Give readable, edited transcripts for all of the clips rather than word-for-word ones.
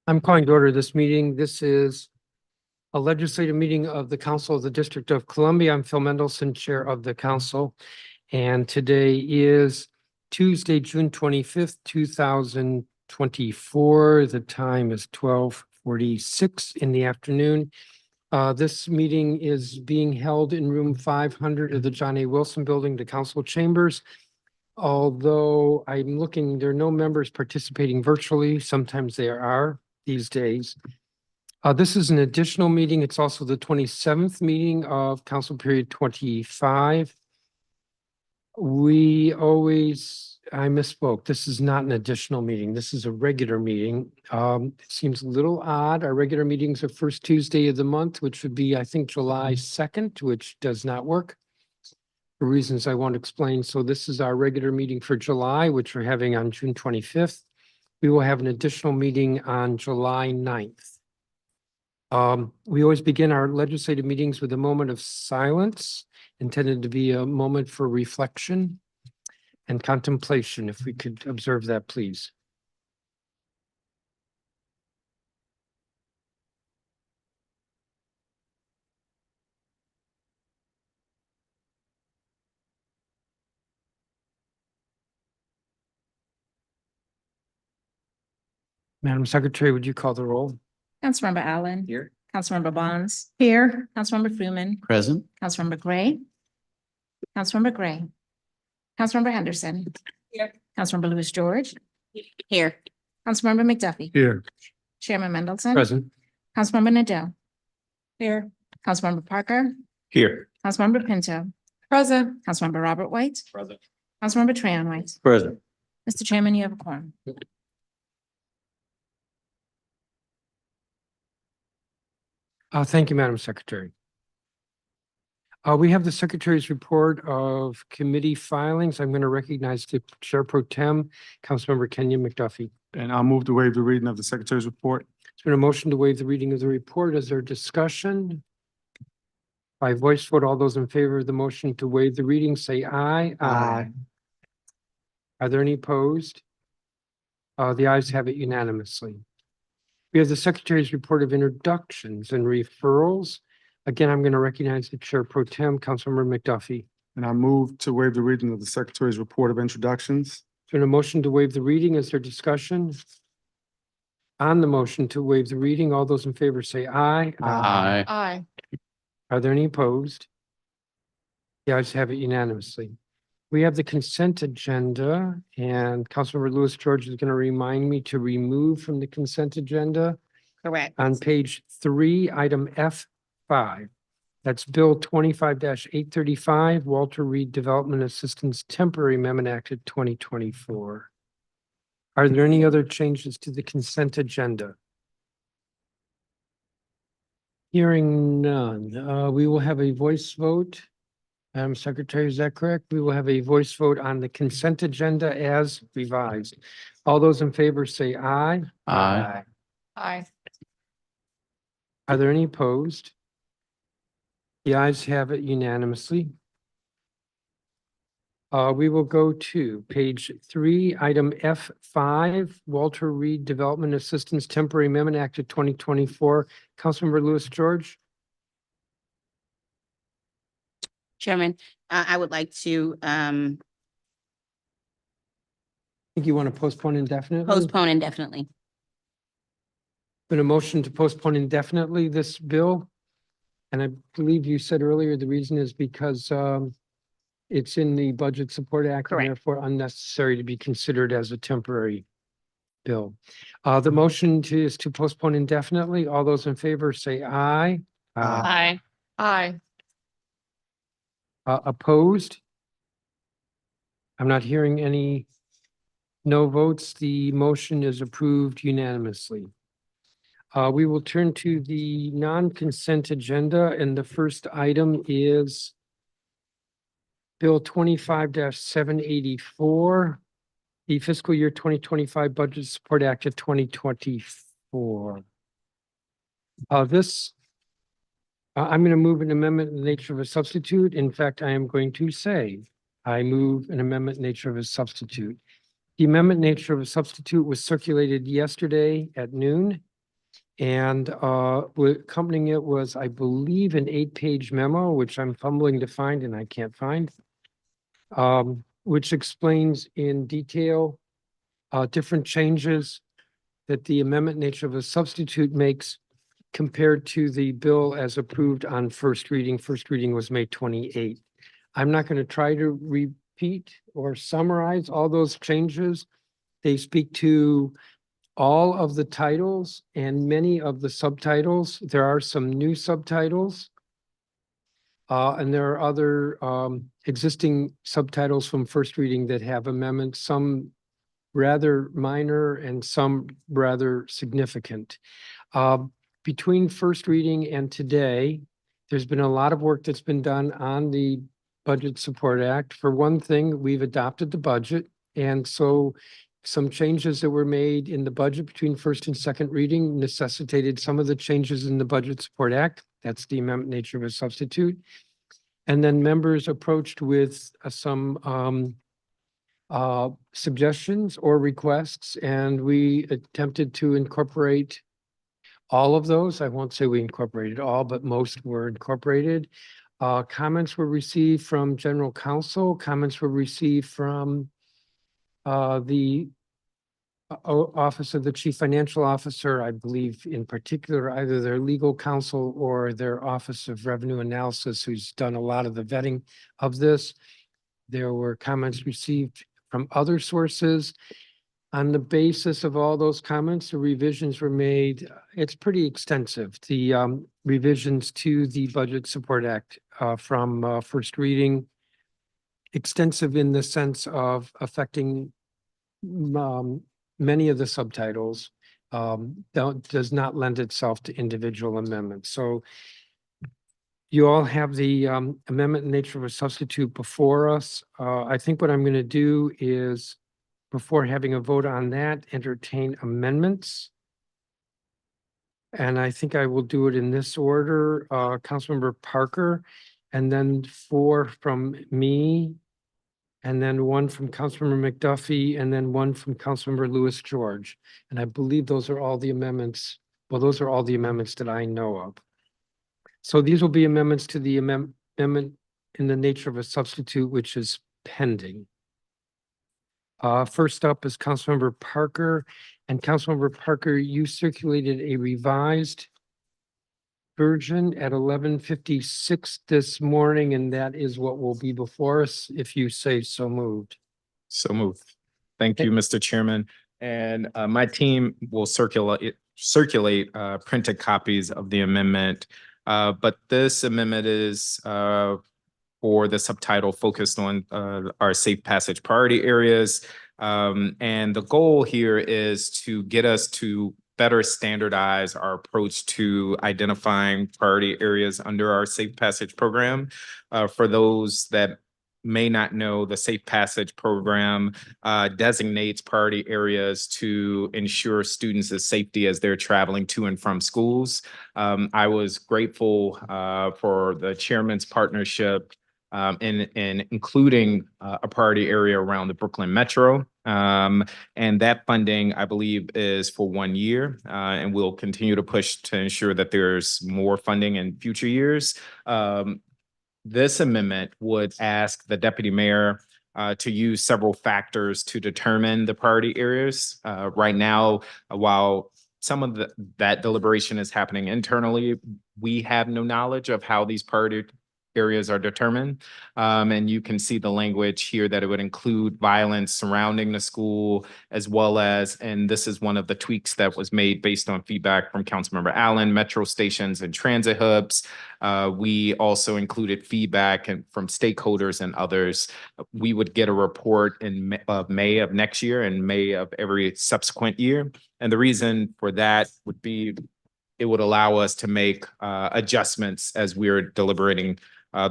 I'm calling to order this meeting. This is a legislative meeting of the Council of the District of Columbia. I'm Phil Mendelson, Chair of the Council. And today is Tuesday, June 25th, 2024. The time is 12:46 in the afternoon. This meeting is being held in room 500 of the John A. Wilson Building, the council chambers. Although I'm looking, there are no members participating virtually. Sometimes there are these days. This is an additional meeting. It's also the 27th meeting of council period 25. I misspoke. This is not an additional meeting. This is a regular meeting. It seems a little odd. Our regular meetings are first Tuesday of the month, which would be, I think, July 2nd, which does not work for reasons I won't explain. So this is our regular meeting for July, which we're having on June 25th. We will have an additional meeting on July 9th. We always begin our legislative meetings with a moment of silence, intended to be a moment for reflection and contemplation. If we could observe that, please. Madam Secretary, would you call the roll? Councilmember Allen. Here. Councilmember Bonds. Here. Councilmember Freeman. Present. Councilmember Gray. Councilmember Gray. Councilmember Henderson. Here. Councilmember Lewis George. Here. Councilmember McDuffie. Here. Chairman Mendelson. Present. Councilmember Nadeau. Here. Councilmember Parker. Here. Councilmember Pinto. Present. Councilmember Robert White. Present. Councilmember Trayon White. Present. Mr. Chairman, you have a quorum. Thank you, Madam Secretary. We have the Secretary's report of committee filings. I'm going to recognize the Chair Pro Tem, Councilmember Kenya McDuffie. And I'll move to waive the reading of the Secretary's report. It's been a motion to waive the reading of the report. Is there discussion? By voice vote, all those in favor of the motion to waive the reading, say aye. Aye. Are there any opposed? The ayes have it unanimously. We have the Secretary's report of introductions and referrals. Again, I'm going to recognize the Chair Pro Tem, Councilmember McDuffie. And I move to waive the reading of the Secretary's report of introductions. It's been a motion to waive the reading. Is there discussion? On the motion to waive the reading, all those in favor say aye. Aye. Aye. Are there any opposed? The ayes have it unanimously. We have the consent agenda, and Councilmember Lewis George is going to remind me to remove from the consent agenda Correct. on page 3, item F5. That's Bill 25-835, Walter Reed Development Assistance Temporary Amendment Act of 2024. Are there any other changes to the consent agenda? Hearing none, we will have a voice vote. Madam Secretary, is that correct? We will have a voice vote on the consent agenda as revised. All those in favor say aye. Aye. Aye. Are there any opposed? The ayes have it unanimously. We will go to page 3, item F5, Walter Reed Development Assistance Temporary Amendment Act of 2024. Councilmember Lewis George. Chairman, I would like to I think you want to postpone indefinitely? postpone indefinitely. Been a motion to postpone indefinitely this bill. And I believe you said earlier, the reason is because it's in the Budget Support Act and Correct. therefore unnecessary to be considered as a temporary bill. The motion is to postpone indefinitely. All those in favor say aye. Aye. Aye. Opposed? I'm not hearing any no votes. The motion is approved unanimously. We will turn to the non-consent agenda, and the first item is Bill 25-784, the fiscal year 2025 Budget Support Act of 2024. I'm going to move an amendment in the nature of a substitute. In fact, I am going to say, I move an amendment in nature of a substitute. The amendment nature of a substitute was circulated yesterday at noon. And accompanying it was, I believe, an 8-page memo, which I'm fumbling to find and I can't find, which explains in detail different changes that the amendment nature of a substitute makes compared to the bill as approved on first reading. First reading was May 28th. I'm not going to try to repeat or summarize all those changes. They speak to all of the titles and many of the subtitles. There are some new subtitles. And there are other existing subtitles from first reading that have amendments, some rather minor and some rather significant. Between first reading and today, there's been a lot of work that's been done on the Budget Support Act. For one thing, we've adopted the budget. And so some changes that were made in the budget between first and second reading necessitated some of the changes in the Budget Support Act. That's the amendment nature of a substitute. And then members approached with some suggestions or requests, and we attempted to incorporate all of those. I won't say we incorporated all, but most were incorporated. Comments were received from General Counsel. Comments were received from the Office of the Chief Financial Officer, I believe in particular, either their legal counsel or their Office of Revenue Analysis, who's done a lot of the vetting of this. There were comments received from other sources. On the basis of all those comments, the revisions were made. It's pretty extensive. The revisions to the Budget Support Act from first reading, extensive in the sense of affecting many of the subtitles, does not lend itself to individual amendments. So you all have the amendment in nature of a substitute before us. I think what I'm going to do is, before having a vote on that, entertain amendments. And I think I will do it in this order. Councilmember Parker, and then 4 from me, and then 1 from Councilmember McDuffie, and then 1 from Councilmember Louis George. And I believe those are all the amendments. Well, those are all the amendments that I know of. So these will be amendments to the amendment in the nature of a substitute, which is pending. First up is Councilmember Parker. And Councilmember Parker, you circulated a revised version at 11:56 this morning, and that is what will be before us, if you say so moved. So moved. Thank you, Mr. Chairman. And my team will circulate printed copies of the amendment. But this amendment is for the subtitle focused on our safe passage priority areas. And the goal here is to get us to better standardize our approach to identifying priority areas under our safe passage program. For those that may not know, the Safe Passage program designates priority areas to ensure students' safety as they're traveling to and from schools. I was grateful for the chairman's partnership in including a priority area around the Brooklyn Metro. And that funding, I believe, is for 1 year, and we'll continue to push to ensure that there's more funding in future years. This amendment would ask the deputy mayor to use several factors to determine the priority areas. Right now, while some of that deliberation is happening internally, we have no knowledge of how these priority areas are determined. And you can see the language here that it would include violence surrounding the school, as well as, and this is one of the tweaks that was made based on feedback from Councilmember Allen, metro stations and transit hubs. We also included feedback from stakeholders and others. We would get a report in May of next year and May of every subsequent year. And the reason for that would be, it would allow us to make adjustments as we're deliberating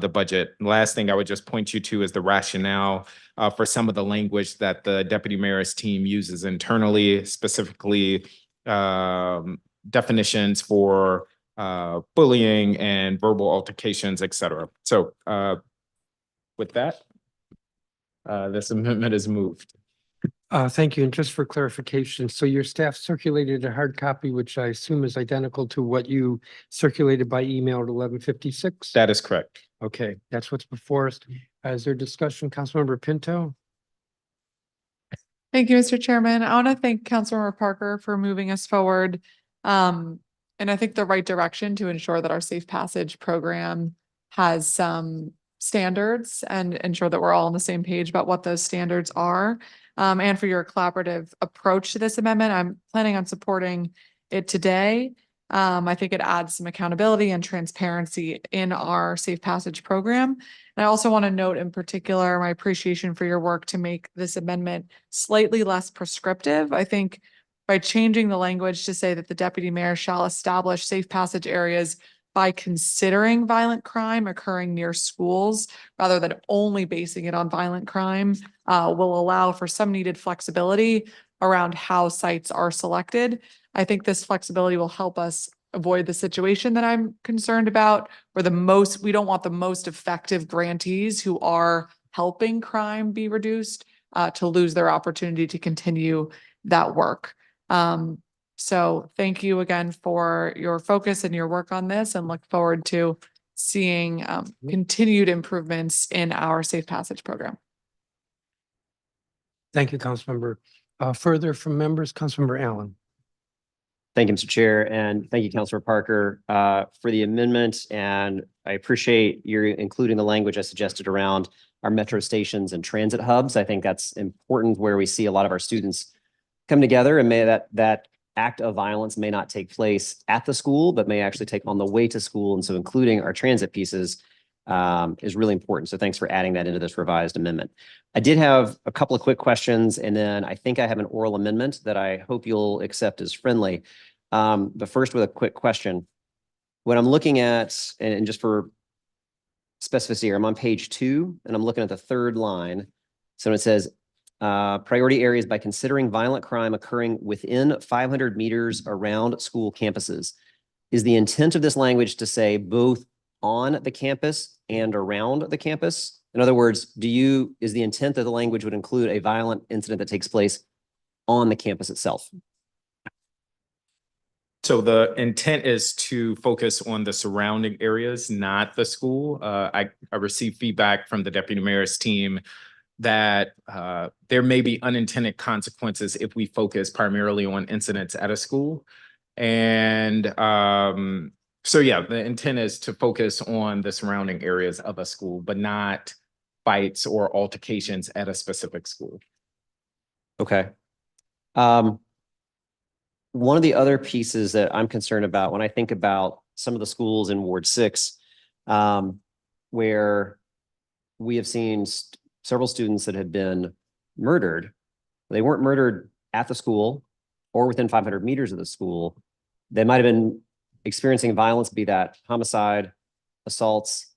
the budget. Last thing I would just point you to is the rationale for some of the language that the deputy mayor's team uses internally, specifically definitions for bullying and verbal altercations, et cetera. So with that, this amendment is moved. Thank you. And just for clarification, so your staff circulated a hard copy, which I assume is identical to what you circulated by email at 11:56? That is correct. Okay, that's what's before us. Is there discussion, Councilmember Pinto? Thank you, Mr. Chairman. I want to thank Councilmember Parker for moving us forward. And I think the right direction to ensure that our Safe Passage program has some standards and ensure that we're all on the same page about what those standards are. And for your collaborative approach to this amendment, I'm planning on supporting it today. I think it adds some accountability and transparency in our Safe Passage program. And I also want to note in particular my appreciation for your work to make this amendment slightly less prescriptive. I think by changing the language to say that the deputy mayor shall establish safe passage areas by considering violent crime occurring near schools, rather than only basing it on violent crime, will allow for some needed flexibility around how sites are selected. I think this flexibility will help us avoid the situation that I'm concerned about, where we don't want the most effective grantees who are helping crime be reduced, to lose their opportunity to continue that work. So thank you again for your focus and your work on this, and look forward to seeing continued improvements in our Safe Passage program. Thank you, Councilmember. Further from members, Councilmember Allen. Thank you, Mr. Chair, and thank you, Councilor Parker, for the amendment. And I appreciate your including the language I suggested around our metro stations and transit hubs. I think that's important, where we see a lot of our students come together, and may that act of violence may not take place at the school, but may actually take on the way to school. And so including our transit pieces is really important. So thanks for adding that into this revised amendment. I did have a couple of quick questions, and then I think I have an oral amendment that I hope you'll accept as friendly. But first, with a quick question. When I'm looking at, and just for specificity here, I'm on page 2, and I'm looking at the third line. So it says, priority areas by considering violent crime occurring within 500 meters around school campuses. Is the intent of this language to say both on the campus and around the campus? In other words, is the intent that the language would include a violent incident that takes place on the campus itself? So the intent is to focus on the surrounding areas, not the school. I received feedback from the deputy mayor's team that there may be unintended consequences if we focus primarily on incidents at a school. And so yeah, the intent is to focus on the surrounding areas of a school, but not fights or altercations at a specific school. Okay. One of the other pieces that I'm concerned about when I think about some of the schools in Ward 6, where we have seen several students that have been murdered. They weren't murdered at the school or within 500 meters of the school. They might have been experiencing violence, be that homicide, assaults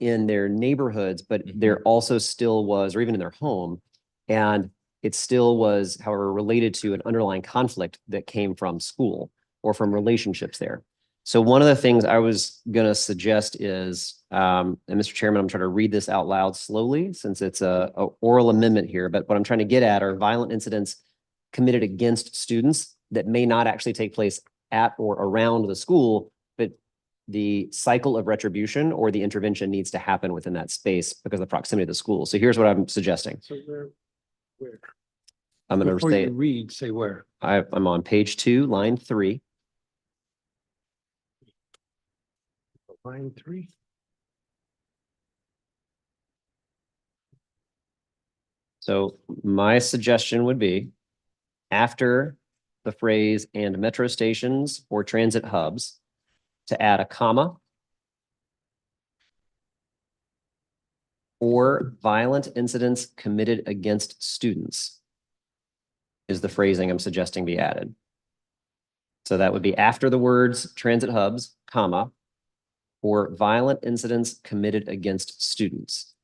in their neighborhoods, but there also still was, or even in their home, and it still was, however, related to an underlying conflict that came from school or from relationships there. So one of the things I was going to suggest is, and Mr. Chairman, I'm trying to read this out loud slowly since it's a oral amendment here, but what I'm trying to get at are violent incidents committed against students that may not actually take place at or around the school, but the cycle of retribution or the intervention needs to happen within that space because of the proximity of the school. So here's what I'm suggesting. So where? I'm going to Before say, you read, say where. I'm on page 2, line 3. Line 3. So my suggestion would be after the phrase "and metro stations or transit hubs" to add a comma or violent incidents committed against students is the phrasing I'm suggesting be added. So that would be after the words transit hubs, comma, or violent incidents committed against students.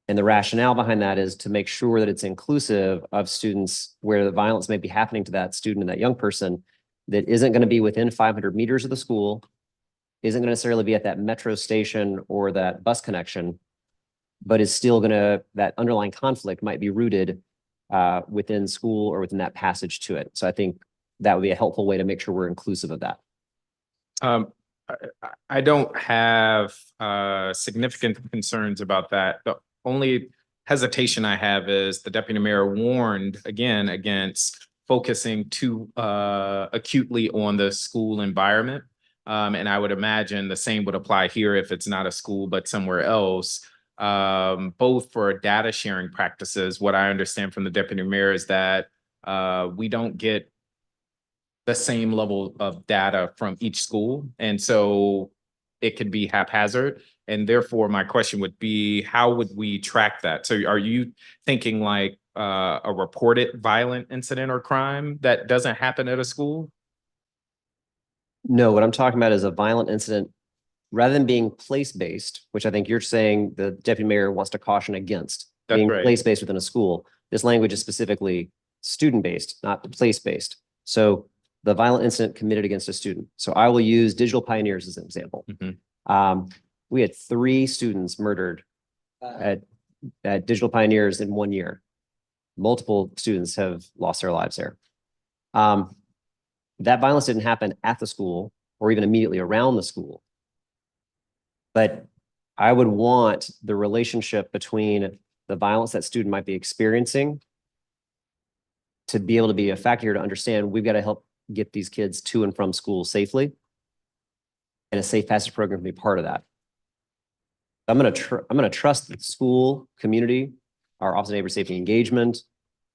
And the rationale behind that is to make sure that it's inclusive of students where the violence may be happening to that student and that young person that isn't going to be within 500 meters of the school, isn't going to necessarily be at that metro station or that bus connection, but is still going to, that underlying conflict might be rooted within school or within that passage to it. So I think that would be a helpful way to make sure we're inclusive of that. I, I don't have significant concerns about that. The only hesitation I have is the deputy mayor warned again against focusing too acutely on the school environment. And I would imagine the same would apply here if it's not a school, but somewhere else. Both for data sharing practices, what I understand from the deputy mayor is that we don't get the same level of data from each school. And so it could be haphazard. And therefore, my question would be, how would we track that? So are you thinking like a reported violent incident or crime that doesn't happen at a school? No, what I'm talking about is a violent incident, rather than being place-based, which I think you're saying the deputy mayor wants to caution against. That's Being right. place-based within a school. This language is specifically student-based, not place-based. So the violent incident committed against a student. So I will use Digital Pioneers as an example. Mhm. We had 3 students murdered at Digital Pioneers in 1 year. Multiple students have lost their lives there. That violence didn't happen at the school or even immediately around the school. But I would want the relationship between the violence that student might be experiencing to be able to be a factor here to understand we've got to help get these kids to and from school safely. And a safe passage program can be part of that. I'm going to trust the school community, our Office of Neighbor Safety Engagement,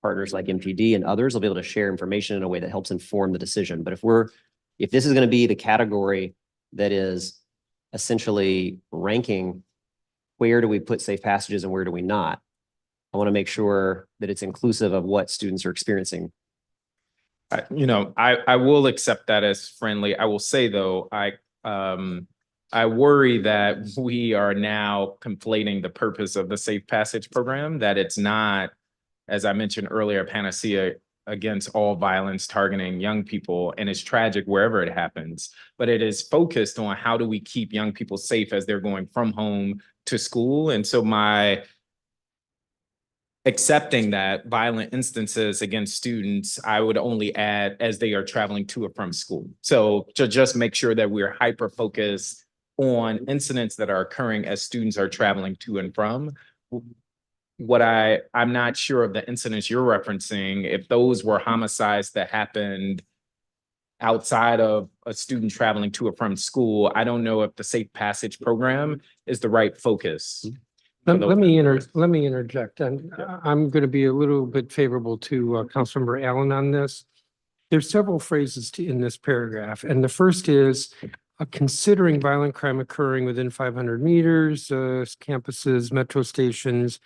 partners like MPD and others will be able to share information in a way that helps inform the decision. But if this is going to be the category that is essentially ranking where do we put safe passages and where do we not, I want to make sure that it's inclusive of what students are experiencing. I will accept that as friendly. I will say though, I worry that we are now conflating the purpose of the Safe Passage program, that it's not, as I mentioned earlier, a panacea against all violence targeting young people, and it's tragic wherever it happens, but it is focused on how do we keep young people safe as they're going from home to school. And so my accepting that violent instances against students, I would only add as they are traveling to or from school. So to just make sure that we're hyper focused on incidents that are occurring as students are traveling to and from. I'm not sure of the incidents you're referencing, if those were homicides that happened outside of a student traveling to or from school. I don't know if the Safe Passage program is the right focus. Let me interject, and I'm going to be a little bit favorable to Councilmember Allen on this. There's several phrases in this paragraph, and the first is considering violent crime occurring within 500 meters, campuses, metro stations.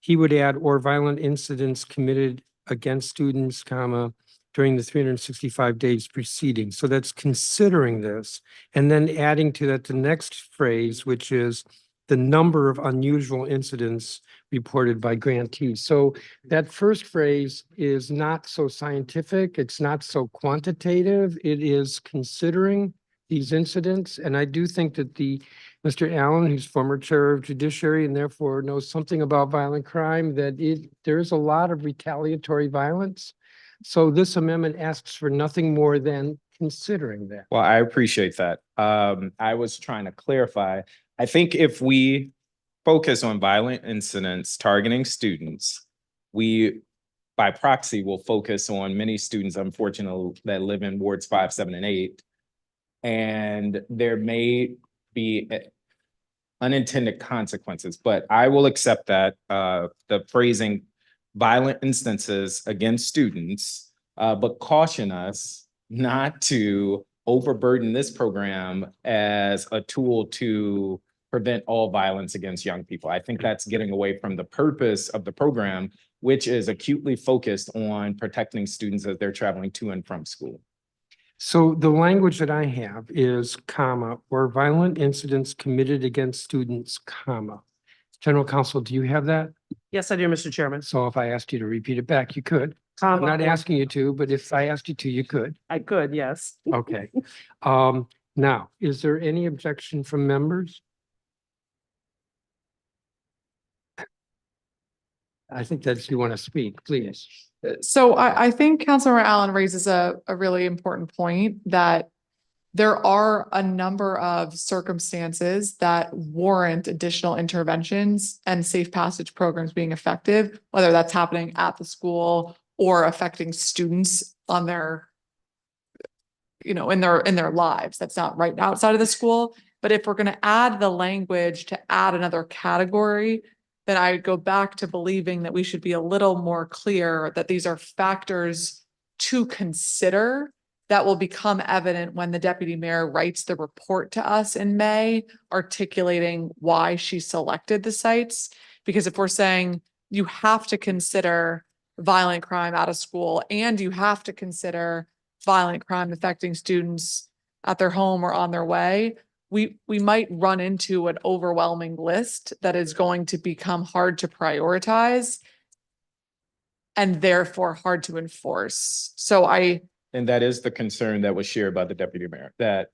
He would add, or violent incidents committed against students, comma, during the 365 days preceding. So that's considering this, and then adding to that the next phrase, which is the number of unusual incidents reported by grantees. So that first phrase is not so scientific. It's not so quantitative. It is considering these incidents. And I do think that Mr. Allen, who's former chair of judiciary and therefore knows something about violent crime, that there is a lot of retaliatory violence. So this amendment asks for nothing more than considering that. Well, I appreciate that. I was trying to clarify. I think if we focus on violent incidents targeting students, we, by proxy, will focus on many students, unfortunately, that live in wards 5, 7, and 8. And there may be unintended consequences, but I will accept that the phrasing violent instances against students, but caution us not to overburden this program as a tool to prevent all violence against young people. I think that's getting away from the purpose of the program, which is acutely focused on protecting students as they're traveling to and from school. So the language that I have is comma, or violent incidents committed against students, comma. General Counsel, do you have that? Yes, I do, Mr. Chairman. So if I asked you to repeat it back, you could. I'm Comma, not asking you to, but if I asked you to, you could. I could, yes. Okay. Now, is there any objection from members? I think that you want to speak, please. So I think Councilmember Allen raises a really important point that there are a number of circumstances that warrant additional interventions and safe passage programs being effective, whether that's happening at the school or affecting students on their, in their lives. That's not right outside of the school. But if we're going to add the language to add another category, then I would go back to believing that we should be a little more clear that these are factors to consider that will become evident when the deputy mayor writes the report to us in May, articulating why she selected the sites. Because if we're saying you have to consider violent crime out of school and you have to consider violent crime affecting students at their home or on their way, we might run into an overwhelming list that is going to become hard to prioritize and therefore hard to enforce. So And that is the concern that was shared by the deputy mayor, that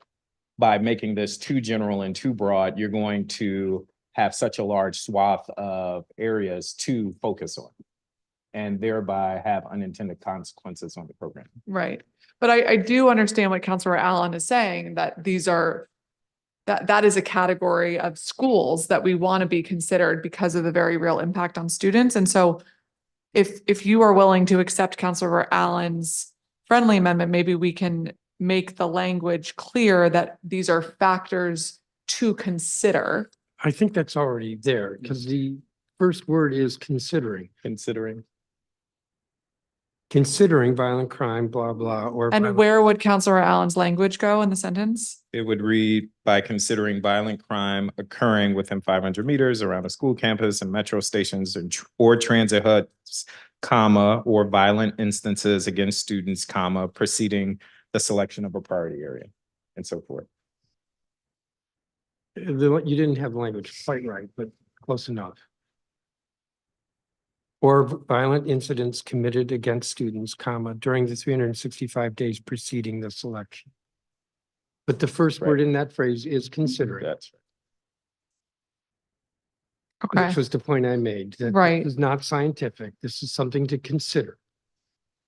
by making this too general and too broad, you're going to have such a large swath of areas to focus on and thereby have unintended consequences on the program. Right. But I do understand what Councilor Allen is saying, that that is a category of schools that we want to be considered because of the very real impact on students. And so if you are willing to accept Councilor Allen's friendly amendment, maybe we can make the language clear that these are factors to consider. I think that's already there because the first word is considering. Considering violent crime, blah, blah, or. And violent- where would Councilor Allen's language go in the sentence? It would read by considering violent crime occurring within 500 meters around a school campus and metro stations or transit hubs, comma, or violent instances against students, comma, preceding the selection of a priority area and so forth. You didn't have the language quite right, but close enough. Or violent incidents committed against students, comma, during the 365 days preceding the selection. But the first word in that phrase is considering, That's Okay, which was the point I made. That Right. This is not scientific. This is something to consider.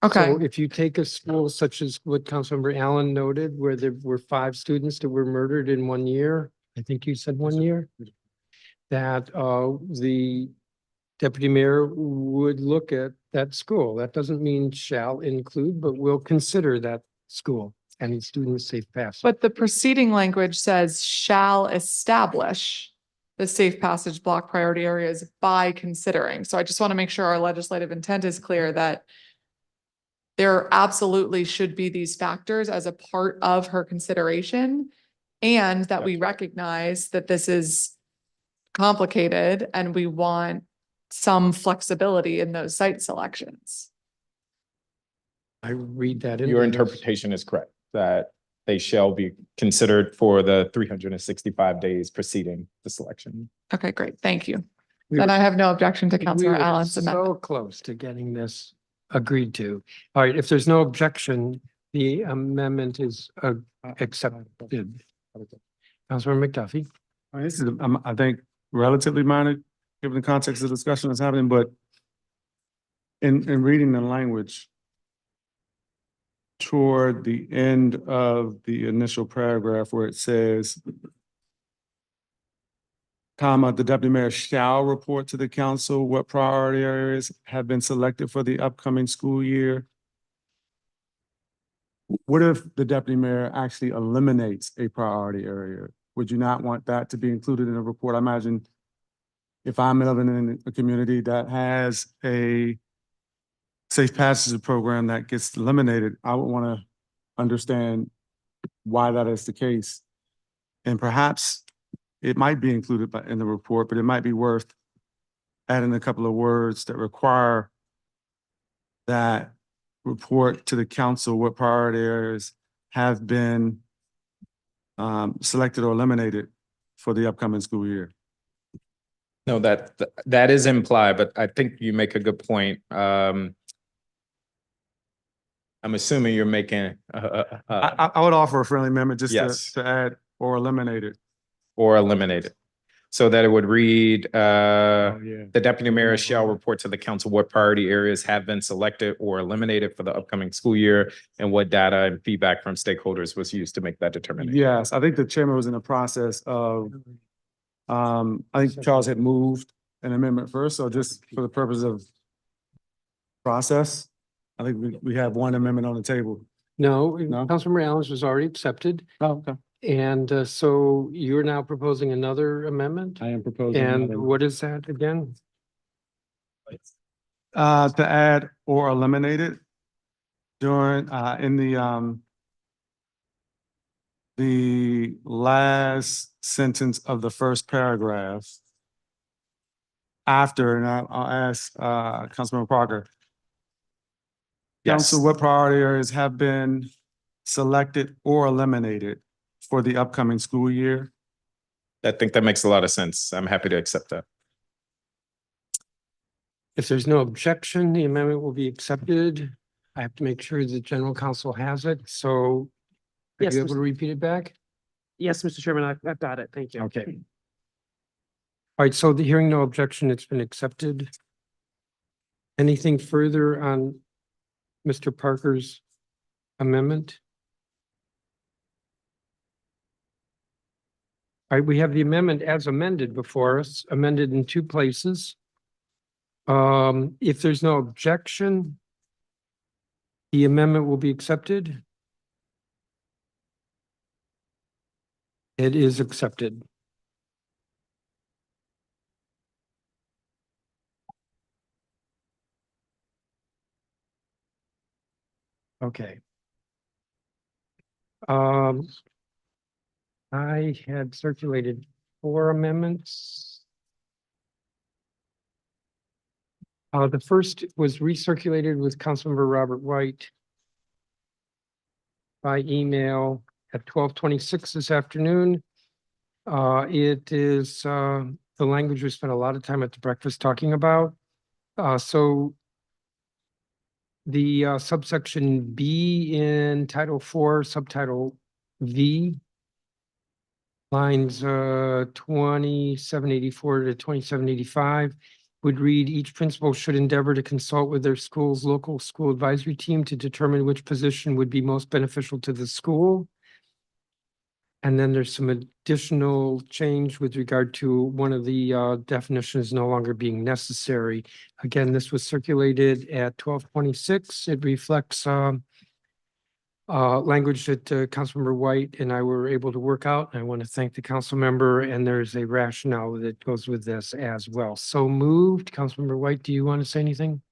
okay, So if you take a school such as what Councilmember Allen noted, where there were 5 students that were murdered in 1 year, I think you said 1 year, that the deputy mayor would look at that school. That doesn't mean shall include, but will consider that school and its students safe passage. but the preceding language says shall establish the safe passage block priority areas by considering. So I just want to make sure our legislative intent is clear that there absolutely should be these factors as a part of her consideration, and that we recognize that this is complicated and we want some flexibility in those site selections. I read that. Your into this. interpretation is correct, that they shall be considered for the 365 days preceding the selection. Okay, great. Thank you. We Then were- I have no objection to we Councilor were Allen's amendment. So close to getting this agreed to. All right, if there's no objection, the amendment is accepted. Councilmember McDuffie? This is, I think, relatively minor, given the context of the discussion that's happening, but in reading the language toward the end of the initial paragraph where it says, comma, the deputy mayor shall report to the council what priority areas have been selected for the upcoming school year. What if the deputy mayor actually eliminates a priority area? Would you not want that to be included in a report? I imagine if I'm living in a community that has a safe passage program that gets eliminated, I would want to understand why that is the case. And perhaps it might be included in the report, but it might be worth adding a couple of words that require that report to the council what priority areas have been selected or eliminated for the upcoming school year. No, that is implied, but I think you make a good point. I'm assuming you're making I would offer a friendly amendment just Yes. to add or eliminate it. or eliminate it. So that it would read, Oh, yeah. the deputy mayor shall report to the council what priority areas have been selected or eliminated for the upcoming school year and what data and feedback from stakeholders was used to make that determination. Yes, I think the chairman was in the process of, I think Charles had moved an amendment first, so just for the purpose of process, I think we have one amendment on the table. No, No? Councilmember Allen's was already accepted. Oh, okay. And so you're now proposing another amendment? I am proposing. And another- what is that again? To add or eliminate it during, in the last sentence of the first paragraph. After, and I'll ask, Councilmember Parker. Yes. Council, what priority areas have been selected or eliminated for the upcoming school year? I think that makes a lot of sense. I'm happy to accept that. If there's no objection, the amendment will be accepted. I have to make sure the general counsel has it, so are Yes, you able Mr. to repeat it back? Yes, Mr. Chairman, I've got it. Thank you. Okay. All right, so the hearing no objection, it's been accepted. Anything further on Mr. Parker's amendment? All right, we have the amendment as amended before us, amended in two places. If there's no objection, the amendment will be accepted. It is accepted. Okay. I had circulated 4 amendments. The first was recirculated with Councilmember Robert White by email at 12:26 this afternoon. It is the language we spent a lot of time at the breakfast talking about. So the subsection B in Title IV, Subtitle V, lines 2784 to 2785 would read, each principal should endeavor to consult with their school's local school advisory team to determine which position would be most beneficial to the school. And then there's some additional change with regard to one of the definitions no longer being necessary. Again, this was circulated at 12:26. It reflects language that Councilmember White and I were able to work out. I want to thank the council member, and there's a rationale that goes with this as well. So moved. Councilmember White, do you want to say anything?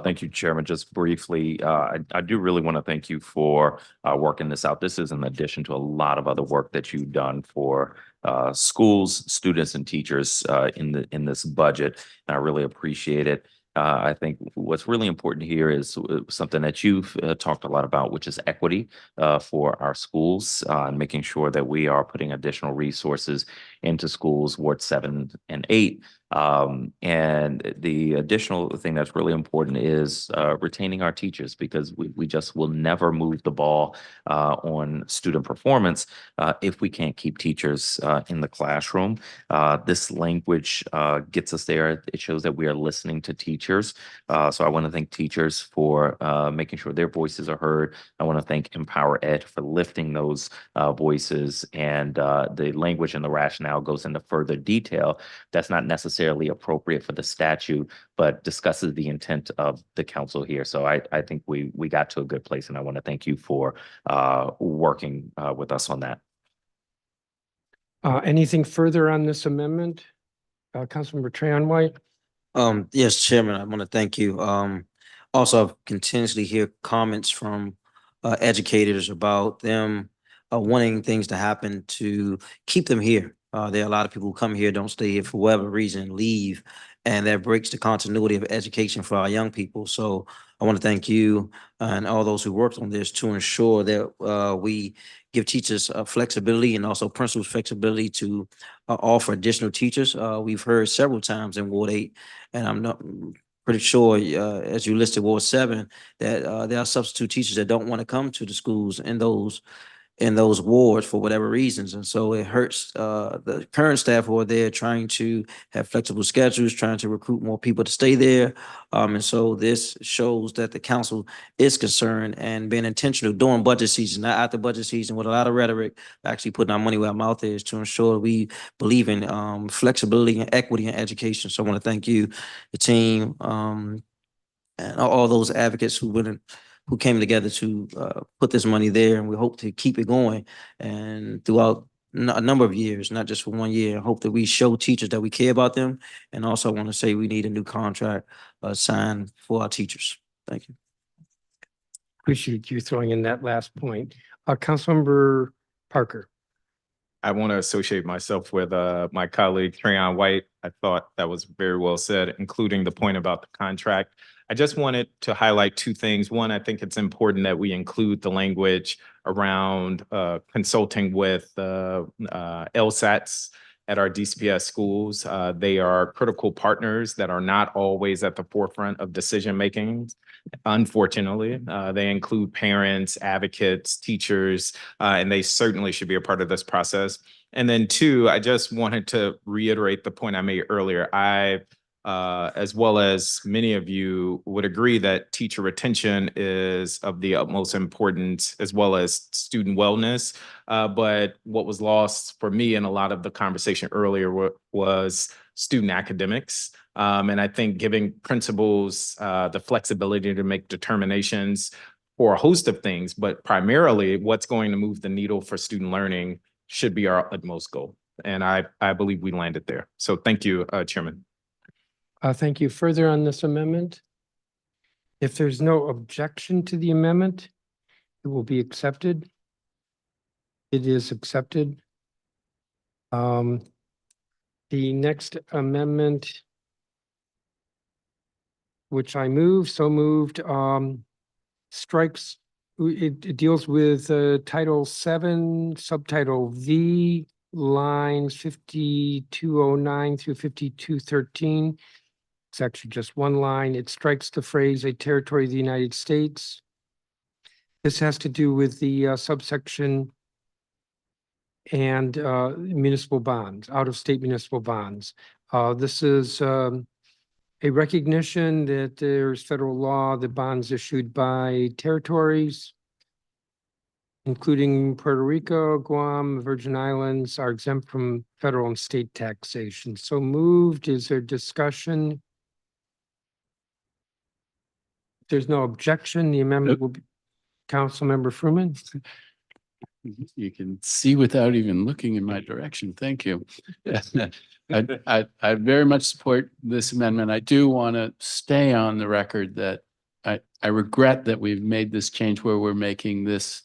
Thank you, Chairman. Just briefly, I do really want to thank you for working this out. This is in addition to a lot of other work that you've done for schools, students, and teachers in this budget. And I really appreciate it. I think what's really important here is something that you've talked a lot about, which is equity for our schools, and making sure that we are putting additional resources into schools, Ward 7 and 8. And the additional thing that's really important is retaining our teachers, because we just will never move the ball on student performance if we can't keep teachers in the classroom. This language gets us there. It shows that we are listening to teachers. So I want to thank teachers for making sure their voices are heard. I want to thank Empower Ed for lifting those voices, and the language and the rationale goes into further detail that's not necessarily appropriate for the statute, but discusses the intent of the council here. So I think we got to a good place, and I want to thank you for working with us on that. Anything further on this amendment? Councilmember Trayon White? Yes, Chairman, I want to thank you. Also, I've continuously hear comments from educators about them wanting things to happen to keep them here. There are a lot of people who come here, don't stay here for whatever reason, leave, and that breaks the continuity of education for our young people. So I want to thank you and all those who worked on this to ensure that we give teachers flexibility and also principals flexibility to offer additional teachers. We've heard several times in Ward 8, and I'm not pretty sure, as you listed Ward 7, that there are substitute teachers that don't want to come to the schools in those in those wards for whatever reasons. And so it hurts the current staff who are there trying to have flexible schedules, trying to recruit more people to stay there. And so this shows that the council is concerned and being intentional during budget season, not after budget season with a lot of rhetoric, actually putting our money where our mouth is to ensure we believe in flexibility and equity in education. So I want to thank you, the team, and all those advocates who came together to put this money there, and we hope to keep it going and throughout a number of years, not just for 1 year. I hope that we show teachers that we care about them, and also I want to say we need a new contract signed for our teachers. Thank you. Appreciate you throwing in that last point. Councilmember Parker. I want to associate myself with my colleague Trayon White. I thought that was very well said, including the point about the contract. I just wanted to highlight two things. One, I think it's important that we include the language around consulting with LSATs at our DCPS schools. They are critical partners that are not always at the forefront of decision-making. Unfortunately, they include parents, advocates, teachers, and they certainly should be a part of this process. And then two, I just wanted to reiterate the point I made earlier. As well as many of you would agree that teacher retention is of the utmost importance, as well as student wellness. But what was lost for me in a lot of the conversation earlier was student academics. And I think giving principals the flexibility to make determinations for a host of things, but primarily what's going to move the needle for student learning should be our utmost goal. And I believe we landed there. So thank you, Chairman. Thank you. Further on this amendment? If there's no objection to the amendment, it will be accepted. It is accepted. The next amendment, which I moved, strikes, it deals with Title VII, Subtitle V, lines 5209 through 5213. It's actually just one line. It strikes the phrase "a territory of the United States." This has to do with the subsection and municipal bonds, out-of-state municipal bonds. This is a recognition that there's federal law that bonds issued by territories, including Puerto Rico, Guam, Virgin Islands, are exempt from federal and state taxation. So moved. Is there discussion? If there's no objection, the amendment will be. Councilmember Fruman. You can see without even looking in my direction. Thank you. I very much support this amendment. I do want to stay on the record that I regret that we've made this change where we're making this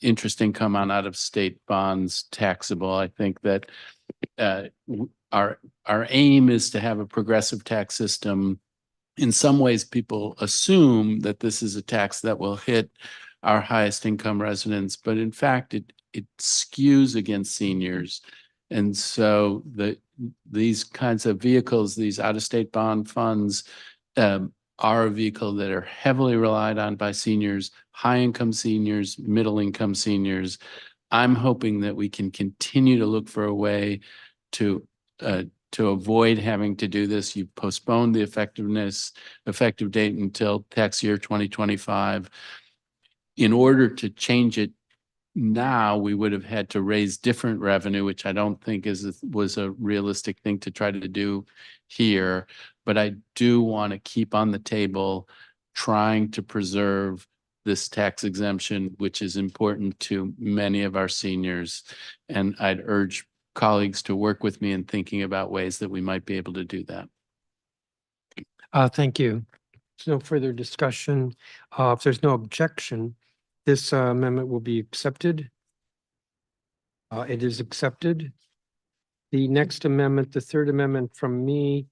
interest income on out-of-state bonds taxable. I think that our aim is to have a progressive tax system. In some ways, people assume that this is a tax that will hit our highest income residents, but in fact, it skews against seniors. And so these kinds of vehicles, these out-of-state bond funds, are a vehicle that are heavily relied on by seniors, high-income seniors, middle-income seniors. I'm hoping that we can continue to look for a way to avoid having to do this. You've postponed the effective date until tax year 2025. In order to change it now, we would have had to raise different revenue, which I don't think was a realistic thing to try to do here. But I do want to keep on the table trying to preserve this tax exemption, which is important to many of our seniors. And I'd urge colleagues to work with me in thinking about ways that we might be able to do that. Thank you. There's no further discussion. If there's no objection, this amendment will be accepted. It is accepted. The next amendment, the third amendment from me,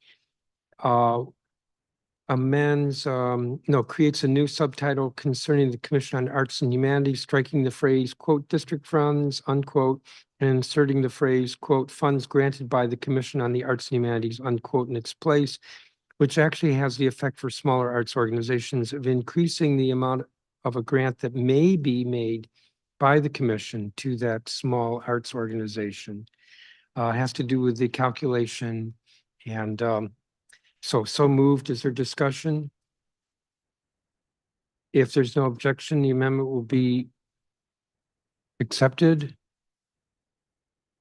creates a new subtitle concerning the Commission on Arts and Humanities, striking the phrase, quote, district funds, unquote, and inserting the phrase, quote, funds granted by the Commission on the Arts and Humanities, unquote, in its place, which actually has the effect for smaller arts organizations of increasing the amount of a grant that may be made by the commission to that small arts organization. Has to do with the calculation and so moved. Is there discussion? If there's no objection, the amendment will be accepted.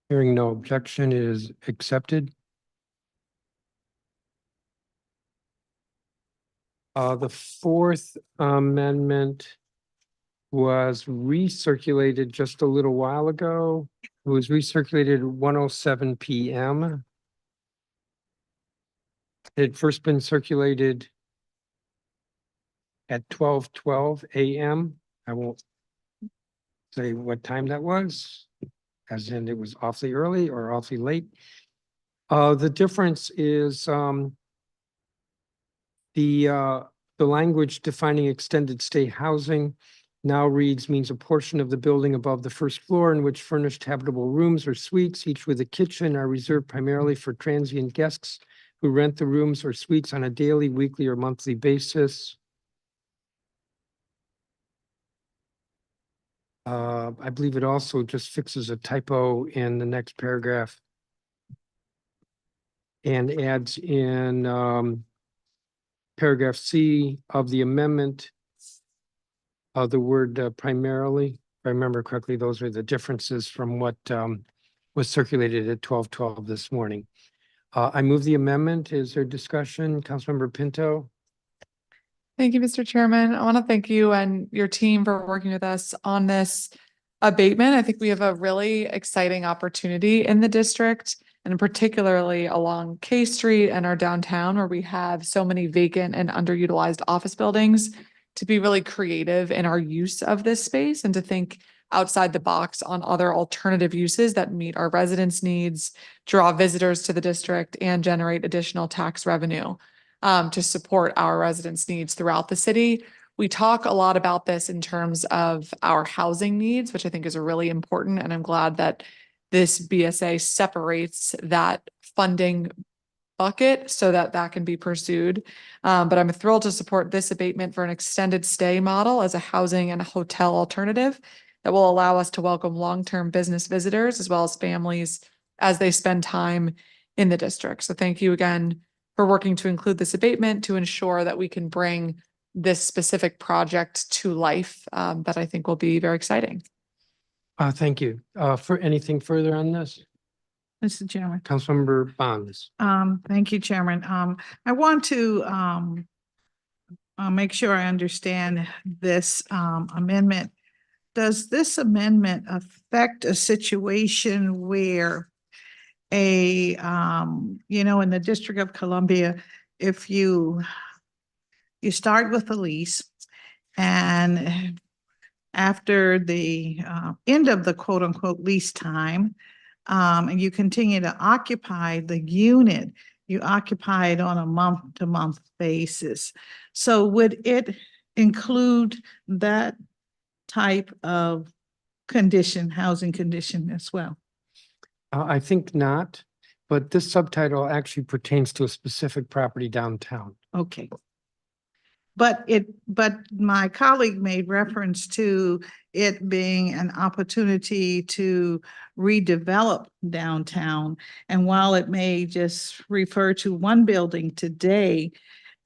Hearing no objection is accepted. The fourth amendment was recirculated just a little while ago. It was recirculated at 1:07 PM. It had first been circulated at 12:12 AM. I won't say what time that was, as in it was awfully early or awfully late. The difference is the language defining extended stay housing now reads means a portion of the building above the first floor in which furnished habitable rooms or suites, each with a kitchen, are reserved primarily for transient guests who rent the rooms or suites on a daily, weekly, or monthly basis. I believe it also just fixes a typo in the next paragraph and adds in paragraph C of the amendment the word primarily. If I remember correctly, those are the differences from what was circulated at 12:12 this morning. I move the amendment. Is there discussion? Councilmember Pinto? Thank you, Mr. Chairman. I want to thank you and your team for working with us on this abatement. I think we have a really exciting opportunity in the district, and particularly along K Street and our downtown, where we have so many vacant and underutilized office buildings, to be really creative in our use of this space and to think outside the box on other alternative uses that meet our residents' needs, draw visitors to the district, and generate additional tax revenue to support our residents' needs throughout the city. We talk a lot about this in terms of our housing needs, which I think is really important, and I'm glad that this BSA separates that funding bucket so that that can be pursued. But I'm thrilled to support this abatement for an extended stay model as a housing and a hotel alternative that will allow us to welcome long-term business visitors as well as families as they spend time in the district. So thank you again for working to include this abatement to ensure that we can bring this specific project to life that I think will be very exciting. Thank you. For anything further on this? Mr. Chairman. Councilmember Bonds? Thank you, Chairman. I want to make sure I understand this amendment. Does this amendment affect a situation where in the District of Columbia, if you start with a lease and after the end of the quote unquote lease time, and you continue to occupy the unit, you occupy it on a month-to-month basis. So would it include that type of condition, housing condition as well? I think not, but this subtitle actually pertains to a specific property downtown. Okay. But my colleague made reference to it being an opportunity to redevelop downtown. And while it may just refer to one building today,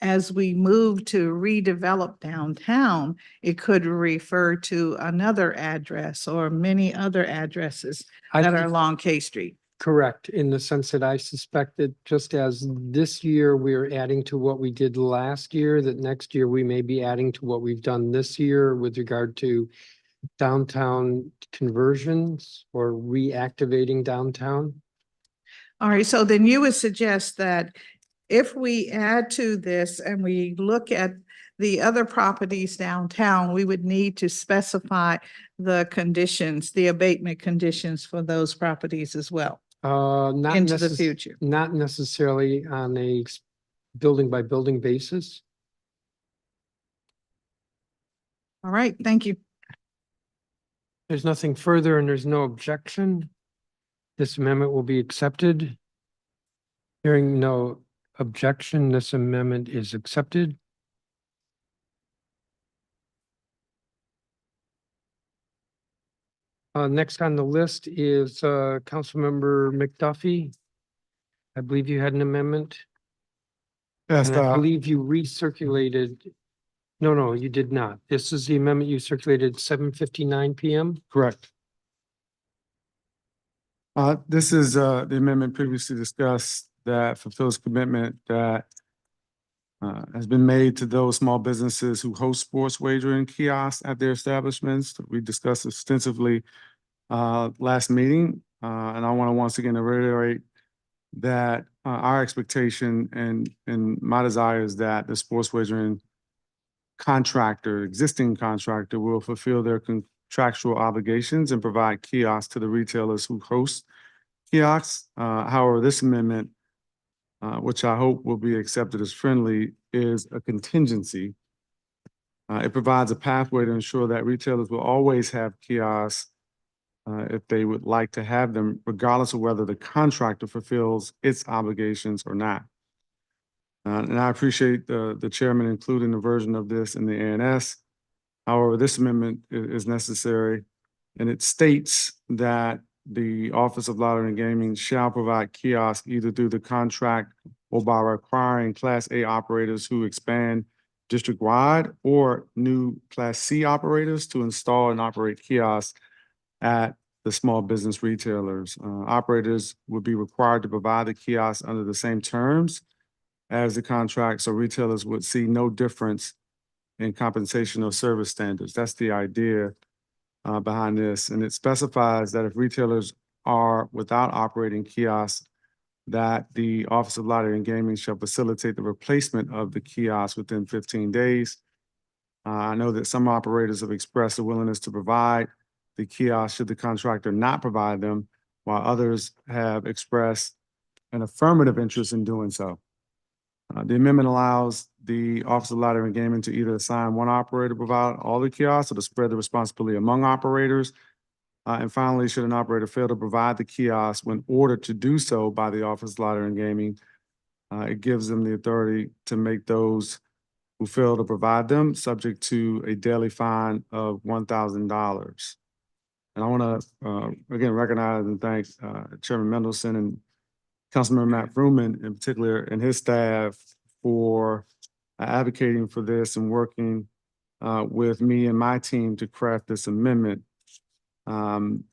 as we move to redevelop downtown, it could refer to another address or many other addresses that are along K Street. Correct, in the sense that I suspect that just as this year we're adding to what we did last year, that next year we may be adding to what we've done this year with regard to downtown conversions or reactivating downtown. All right, so then you would suggest that if we add to this and we look at the other properties downtown, we would need to specify the conditions, the abatement conditions for those properties as well. Not into the future. Not necessarily on a building by building basis. All right, thank you. There's nothing further and there's no objection. This amendment will be accepted. Hearing no objection, this amendment is accepted. Next on the list is Councilmember McDuffie. I believe you had an amendment. Yes, And I believe you recirculated. No, you did not. This is the amendment you circulated 7:59 PM. correct. This is the amendment previously discussed that fulfills commitment that has been made to those small businesses who host sports wagering kiosks at their establishments. We discussed extensively last meeting, and I want to once again reiterate that our expectation and my desire is that the sports wagering existing contractor will fulfill their contractual obligations and provide kiosks to the retailers who host kiosks. However, this amendment, which I hope will be accepted as friendly, is a contingency. It provides a pathway to ensure that retailers will always have kiosks if they would like to have them, regardless of whether the contractor fulfills its obligations or not. And I appreciate the chairman including the version of this in the ANS. However, this amendment is necessary, and it states that the Office of Lottery and Gaming shall provide kiosks either through the contract or by requiring Class A operators who expand district-wide or new Class C operators to install and operate kiosks at the small business retailers. Operators would be required to provide the kiosks under the same terms as the contract, so retailers would see no difference in compensation or service standards. That's the idea behind this. And it specifies that if retailers are without operating kiosks, that the Office of Lottery and Gaming shall facilitate the replacement of the kiosks within 15 days. I know that some operators have expressed a willingness to provide the kiosks should the contractor not provide them, while others have expressed an affirmative interest in doing so. The amendment allows the Office of Lottery and Gaming to either assign one operator to provide all the kiosks or to spread the responsibility among operators. And finally, should an operator fail to provide the kiosks when ordered to do so by the Office of Lottery and Gaming, it gives them the authority to make those who fail to provide them subject to a daily fine of $1,000. And I want to, again, recognize and thank Chairman Mendelson and Councilmember Matt Fruman in particular and his staff for advocating for this and working with me and my team to craft this amendment. And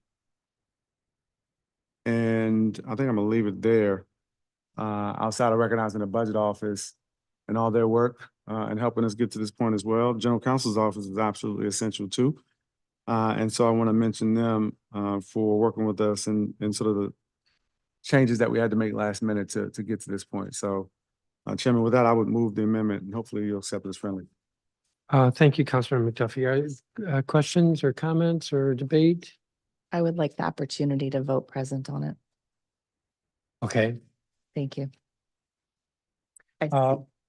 I think I'm gonna leave it there. Outside of recognizing the budget office and all their work and helping us get to this point as well. General Counsel's office is absolutely essential too. And so I want to mention them for working with us and sort of the changes that we had to make last minute to get to this point. So Chairman, with that, I would move the amendment and hopefully you'll accept it as friendly. Thank you, Councilmember McDuffie. Questions or comments or debate? I would like the opportunity to vote present on it. Okay. Thank you.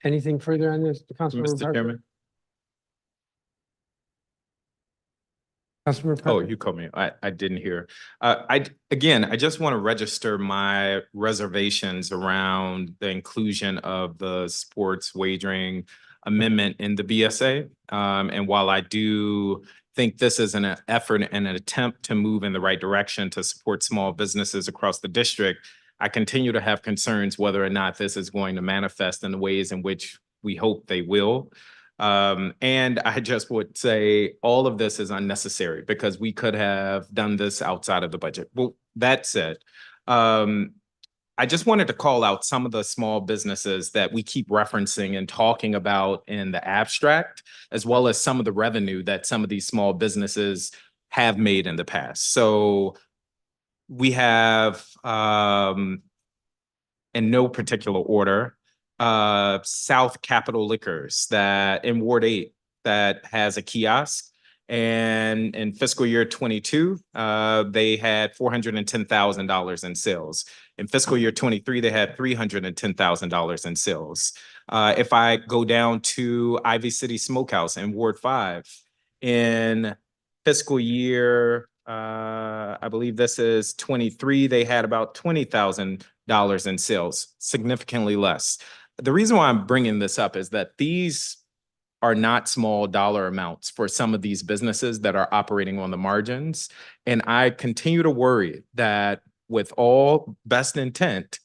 Anything further on this, Councilmember Mr. Parker? Chairman. Councilmember Oh, Parker? you called me. I didn't hear. I just want to register my reservations around the inclusion of the sports wagering amendment in the BSA. And while I do think this is an effort and an attempt to move in the right direction to support small businesses across the district, I continue to have concerns whether or not this is going to manifest in the ways in which we hope they will. And I just would say all of this is unnecessary because we could have done this outside of the budget. Well, that said, I just wanted to call out some of the small businesses that we keep referencing and talking about in the abstract, as well as some of the revenue that some of these small businesses have made in the past. So we have, in no particular order, South Capitol Liquors that in Ward 8 that has a kiosk. And in fiscal year 22, they had $410,000 in sales. In fiscal year 23, they had $310,000 in sales. If I go down to Ivy City Smokehouse in Ward 5, in fiscal year, I believe this is 23, they had about $20,000 in sales, significantly less. The reason why I'm bringing this up is that these are not small dollar amounts for some of these businesses that are operating on the margins. And I continue to worry that with all best intent,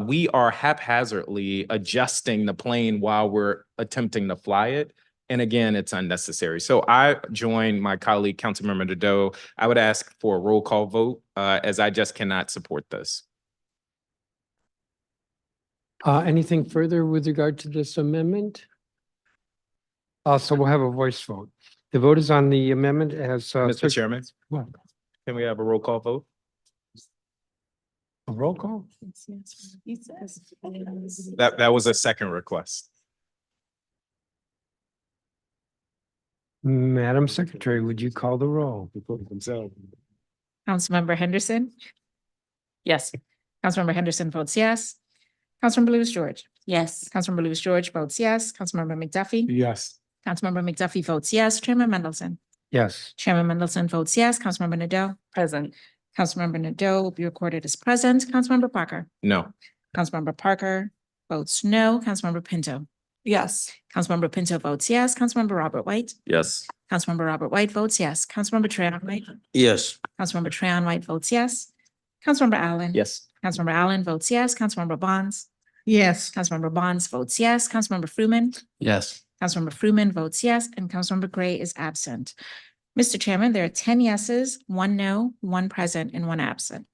we are haphazardly adjusting the plane while we're attempting to fly it. And again, it's unnecessary. So I join my colleague, Councilmember Nadeau. I would ask for a roll call vote, as I just cannot support this. Anything further with regard to this amendment? So we'll have a voice vote. The vote is on the amendment as. Mr. Chairman, What? can we have a roll call vote? A roll call? That was a second request. Madam Secretary, would you call the roll? Councilmember Henderson. Yes. Councilmember Henderson votes yes. Councilmember Lewis George. Yes. Councilmember Lewis George votes yes. Councilmember McDuffie. Yes. Councilmember McDuffie votes yes. Chairman Mendelson. Yes. Chairman Mendelson votes yes. Councilmember Nadeau. Present. Councilmember Nadeau will be recorded as present. Councilmember Parker. No. Councilmember Parker votes no. Councilmember Pinto. Yes. Councilmember Pinto votes yes. Councilmember Robert White. Yes. Councilmember Robert White votes yes. Councilmember Trayon White. Yes. Councilmember Trayon White votes yes. Councilmember Allen. Yes. Councilmember Allen votes yes. Councilmember Bonds. Yes. Councilmember Bonds votes yes. Councilmember Fruman. Yes. Councilmember Fruman votes yes, and Councilmember Gray is absent. Mr. Chairman, there are 10 yeses, 1 no, 1 present, and 1 absent.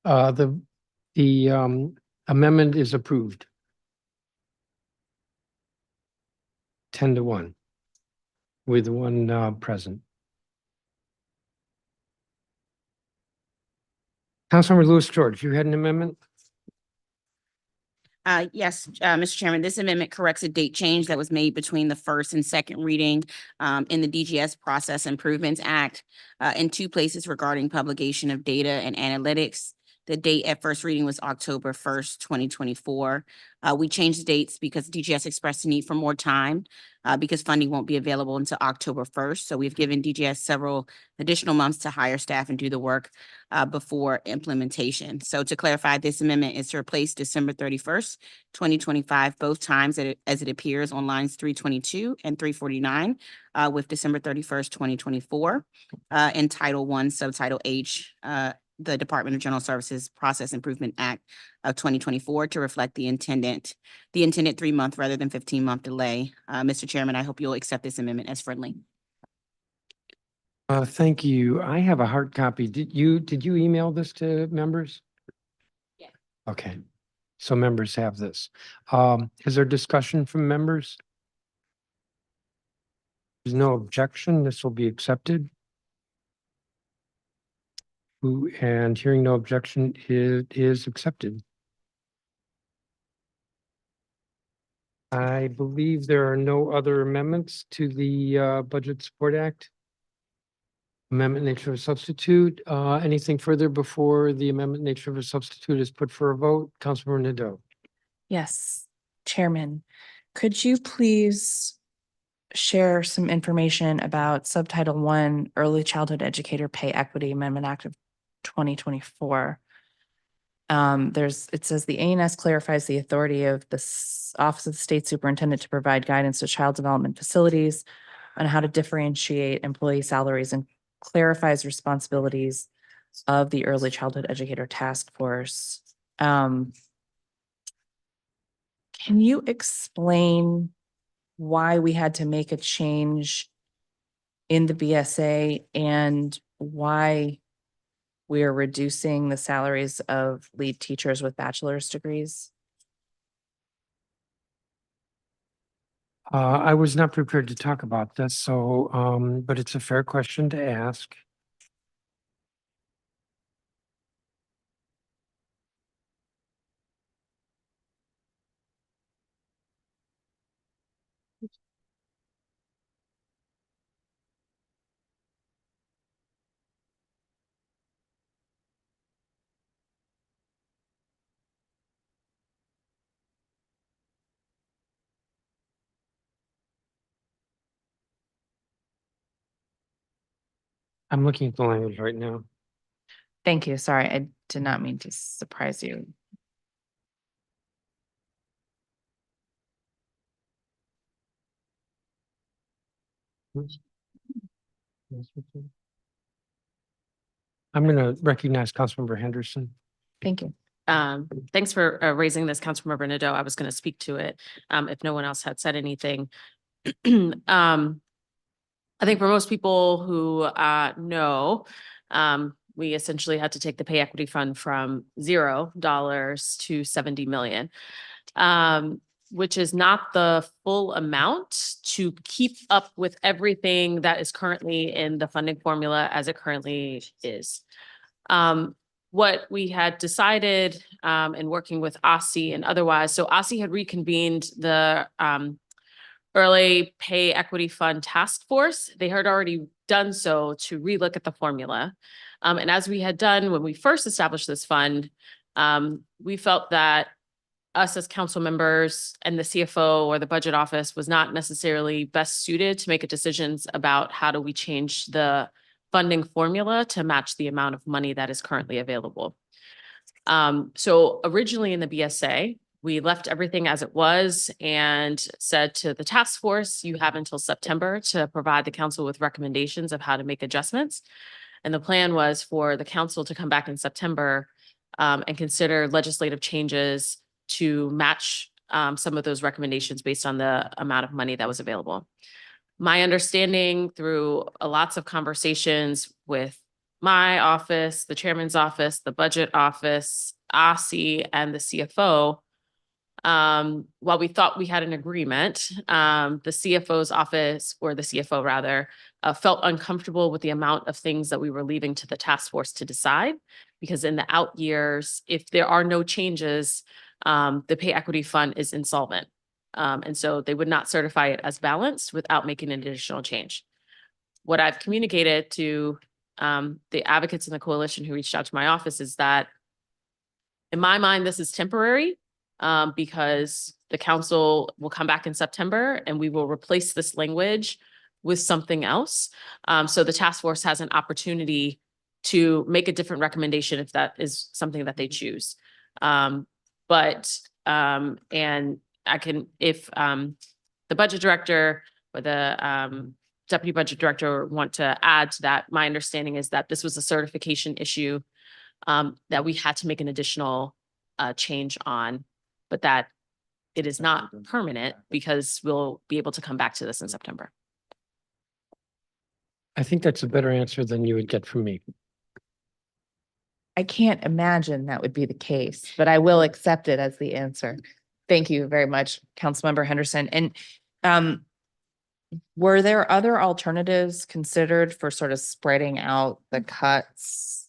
The amendment is approved. 10-1 with 1 present. Councilmember Lewis George, you had an amendment? Yes, Mr. Chairman, this amendment corrects a date change that was made between the first and second reading in the DGS Process Improvements Act in 2 places regarding publication of data and analytics. The date at first reading was October 1st, 2024. We changed the dates because DGS expressed a need for more time because funding won't be available until October 1st. So we've given DGS several additional months to hire staff and do the work before implementation. So to clarify, this amendment is to replace December 31st, 2025, both times as it appears on lines 322 and 349 with December 31st, 2024 in Title I, Subtitle H, the Department of General Services Process Improvement Act of 2024 to reflect the intended 3-month rather than 15-month delay. Mr. Chairman, I hope you'll accept this amendment as friendly. Thank you. I have a hard copy. Did you email this to members? Yeah. Okay, so members have this. Is there discussion from members? There's no objection. This will be accepted. And hearing no objection, it is accepted. I believe there are no other amendments to the Budget Support Act. Amendment nature of substitute. Anything further before the amendment nature of a substitute is put for a vote? Councilmember Nadeau. Yes, Chairman, could you please share some information about Subtitle I Early Childhood Educator Pay Equity Amendment Act of 2024? It says the ANS clarifies the authority of the Office of the State Superintendent to provide guidance to child development facilities on how to differentiate employee salaries and clarifies responsibilities of the Early Childhood Educator Task Force. Can you explain why we had to make a change in the BSA and why we are reducing the salaries of lead teachers with bachelor's degrees? I was not prepared to talk about this, so, but it's a fair question to ask. I'm looking at the language right now. Thank you. Sorry, I did not mean to surprise you. I'm going to recognize Councilmember Henderson. Thank you. Thanks for raising this, Councilmember Nadeau. I was going to speak to it if no one else had said anything. I think for most people who know, we essentially had to take the pay equity fund from $0 to 70 million, which is not the full amount to keep up with everything that is currently in the funding formula as it currently is. What we had decided in working with OSSI and otherwise, so OSSI had reconvened the Early Pay Equity Fund Task Force. They had already done so to relook at the formula. And as we had done when we first established this fund, we felt that us as council members and the CFO or the budget office was not necessarily best suited to make decisions about how do we change the funding formula to match the amount of money that is currently available. So originally in the BSA, we left everything as it was and said to the task force, you have until September to provide the council with recommendations of how to make adjustments. And the plan was for the council to come back in September and consider legislative changes to match some of those recommendations based on the amount of money that was available. My understanding through lots of conversations with my office, the chairman's office, the budget office, OSSI, and the CFO, while we thought we had an agreement, the CFO's office, or the CFO rather, felt uncomfortable with the amount of things that we were leaving to the task force to decide, because in the out years, if there are no changes, the pay equity fund is insolvent. And so they would not certify it as balanced without making an additional change. What I've communicated to the advocates in the coalition who reached out to my office is that in my mind, this is temporary because the council will come back in September and we will replace this language with something else. So the task force has an opportunity to make a different recommendation if that is something that they choose. And I can, if the budget director or the deputy budget director want to add to that, my understanding is that this was a certification issue that we had to make an additional change on, but that it is not permanent because we'll be able to come back to this in September. I think that's a better answer than you would get from me. I can't imagine that would be the case, but I will accept it as the answer. Thank you very much, Councilmember Henderson. And were there other alternatives considered for sort of spreading out the cuts?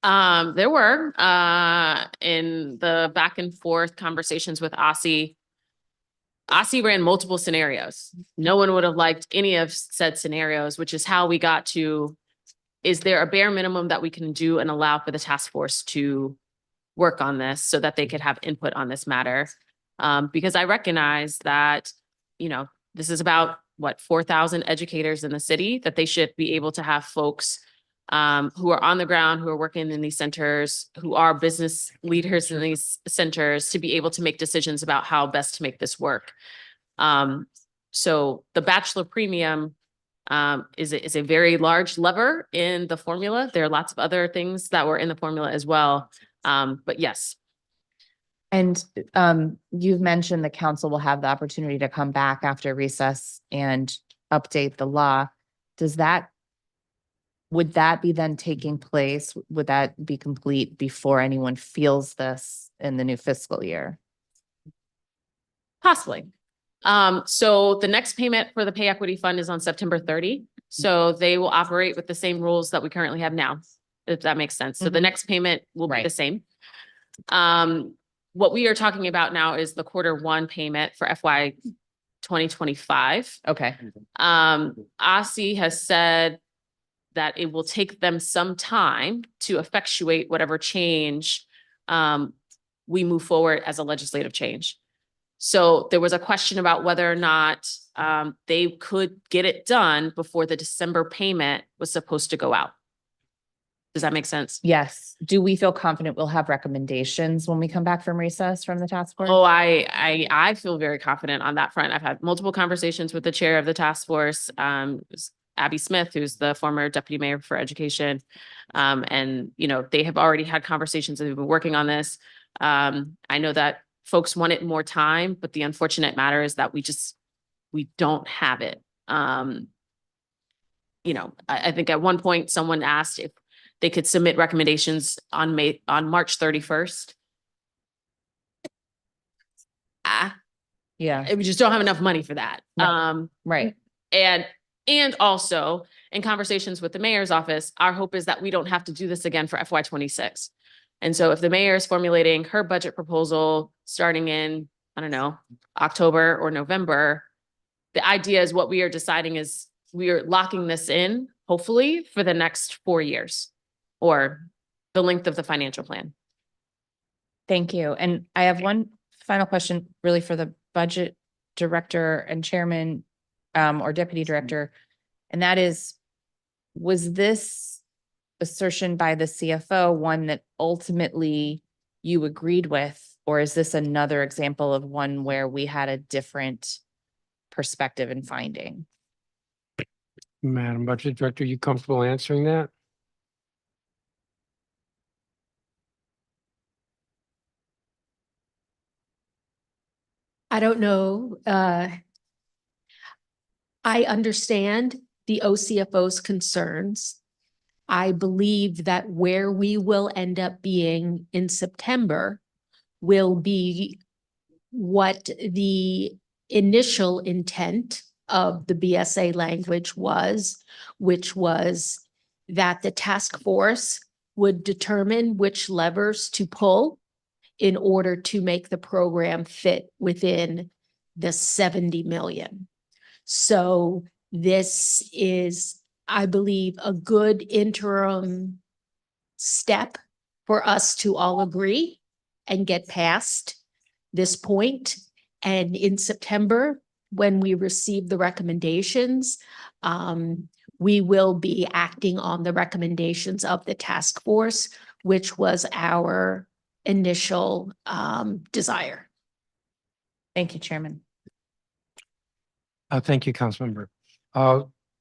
There were in the back and forth conversations with OSSI. OSSI ran multiple scenarios. No one would have liked any of said scenarios, which is how we got to, is there a bare minimum that we can do and allow for the task force to work on this so that they could have input on this matter? Because I recognize that, you know, this is about what, 4,000 educators in the city, that they should be able to have folks who are on the ground, who are working in these centers, who are business leaders in these centers, to be able to make decisions about how best to make this work. So the bachelor premium is a very large lever in the formula. There are lots of other things that were in the formula as well. But yes. And you've mentioned the council will have the opportunity to come back after recess and update the law. Would that be then taking place? Would that be complete before anyone feels this in the new fiscal year? Possibly. So the next payment for the pay equity fund is on September 30. So they will operate with the same rules that we currently have now, if that makes sense. So the next payment will be the same. What we are talking about now is the Q1 payment for FY 2025. Okay. OSSI has said that it will take them some time to effectuate whatever change we move forward as a legislative change. So there was a question about whether or not they could get it done before the December payment was supposed to go out. Does that make sense? Yes. Do we feel confident we'll have recommendations when we come back from recess from the task force? Oh, I feel very confident on that front. I've had multiple conversations with the chair of the task force, Abby Smith, who's the former deputy mayor for education. And, you know, they have already had conversations and they've been working on this. I know that folks wanted more time, but the unfortunate matter is that we don't have it. You know, I think at one point someone asked if they could submit recommendations on March 31st. Yeah, We just don't have enough money for that. right. And also in conversations with the mayor's office, our hope is that we don't have to do this again for FY26. And so if the mayor is formulating her budget proposal starting in, I don't know, October or November, the idea is what we are deciding is we are locking this in, hopefully, for the next 4 years or the length of the financial plan. Thank you. And I have one final question really for the budget director and chairman or deputy director. And that is, was this assertion by the CFO one that ultimately you agreed with, or is this another example of one where we had a different perspective and finding? Madam Budget Director, you comfortable answering that? I don't know. I understand the OCFO's concerns. I believe that where we will end up being in September will be what the initial intent of the BSA language was, which was that the task force would determine which levers to pull in order to make the program fit within the 70 million. So this is, I believe, a good interim step for us to all agree and get past this point. And in September, when we receive the recommendations, we will be acting on the recommendations of the task force, which was our initial desire. Thank you, Chairman. Thank you, Councilmember.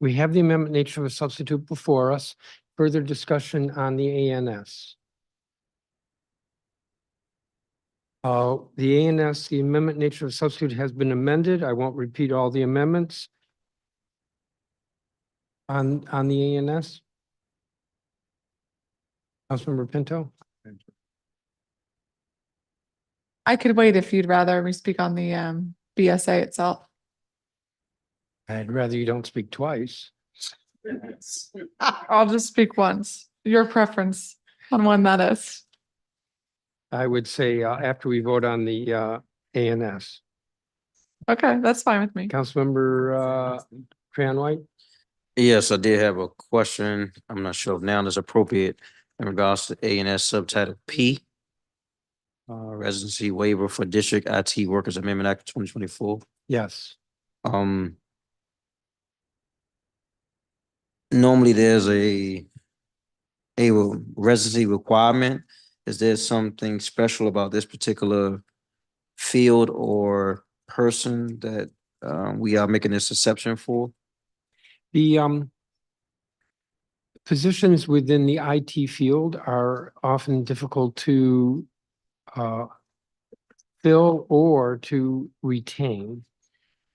We have the amendment nature of a substitute before us. Further discussion on the ANS. The ANS, the amendment nature of substitute has been amended. I won't repeat all the amendments. On the ANS. Councilmember Pinto. I could wait if you'd rather me speak on the BSA itself. I'd rather you don't speak twice. I'll just speak once. Your preference on when that is. I would say after we vote on the ANS. Okay, that's fine with me. Councilmember Tran White. Yes, I did have a question. I'm not sure if now is appropriate in regards to ANS subtitle P. Residency waiver for District IT Workers Amendment Act 2024. Yes. Normally there's a residency requirement. Is there something special about this particular field or person that we are making this exception for? The positions within the IT field are often difficult to fill or to retain.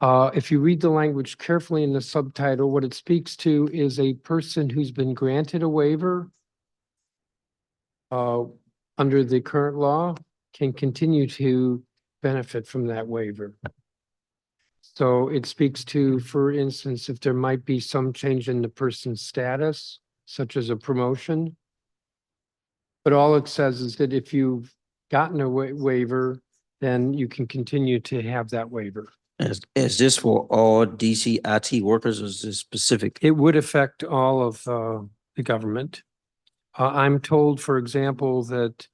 If you read the language carefully in the subtitle, what it speaks to is a person who's been granted a waiver under the current law can continue to benefit from that waiver. So it speaks to, for instance, if there might be some change in the person's status, such as a promotion. But all it says is that if you've gotten a waiver, then you can continue to have that waiver. Is this for all DC IT workers or is this specific? It would affect all of the government. I'm told, for example, that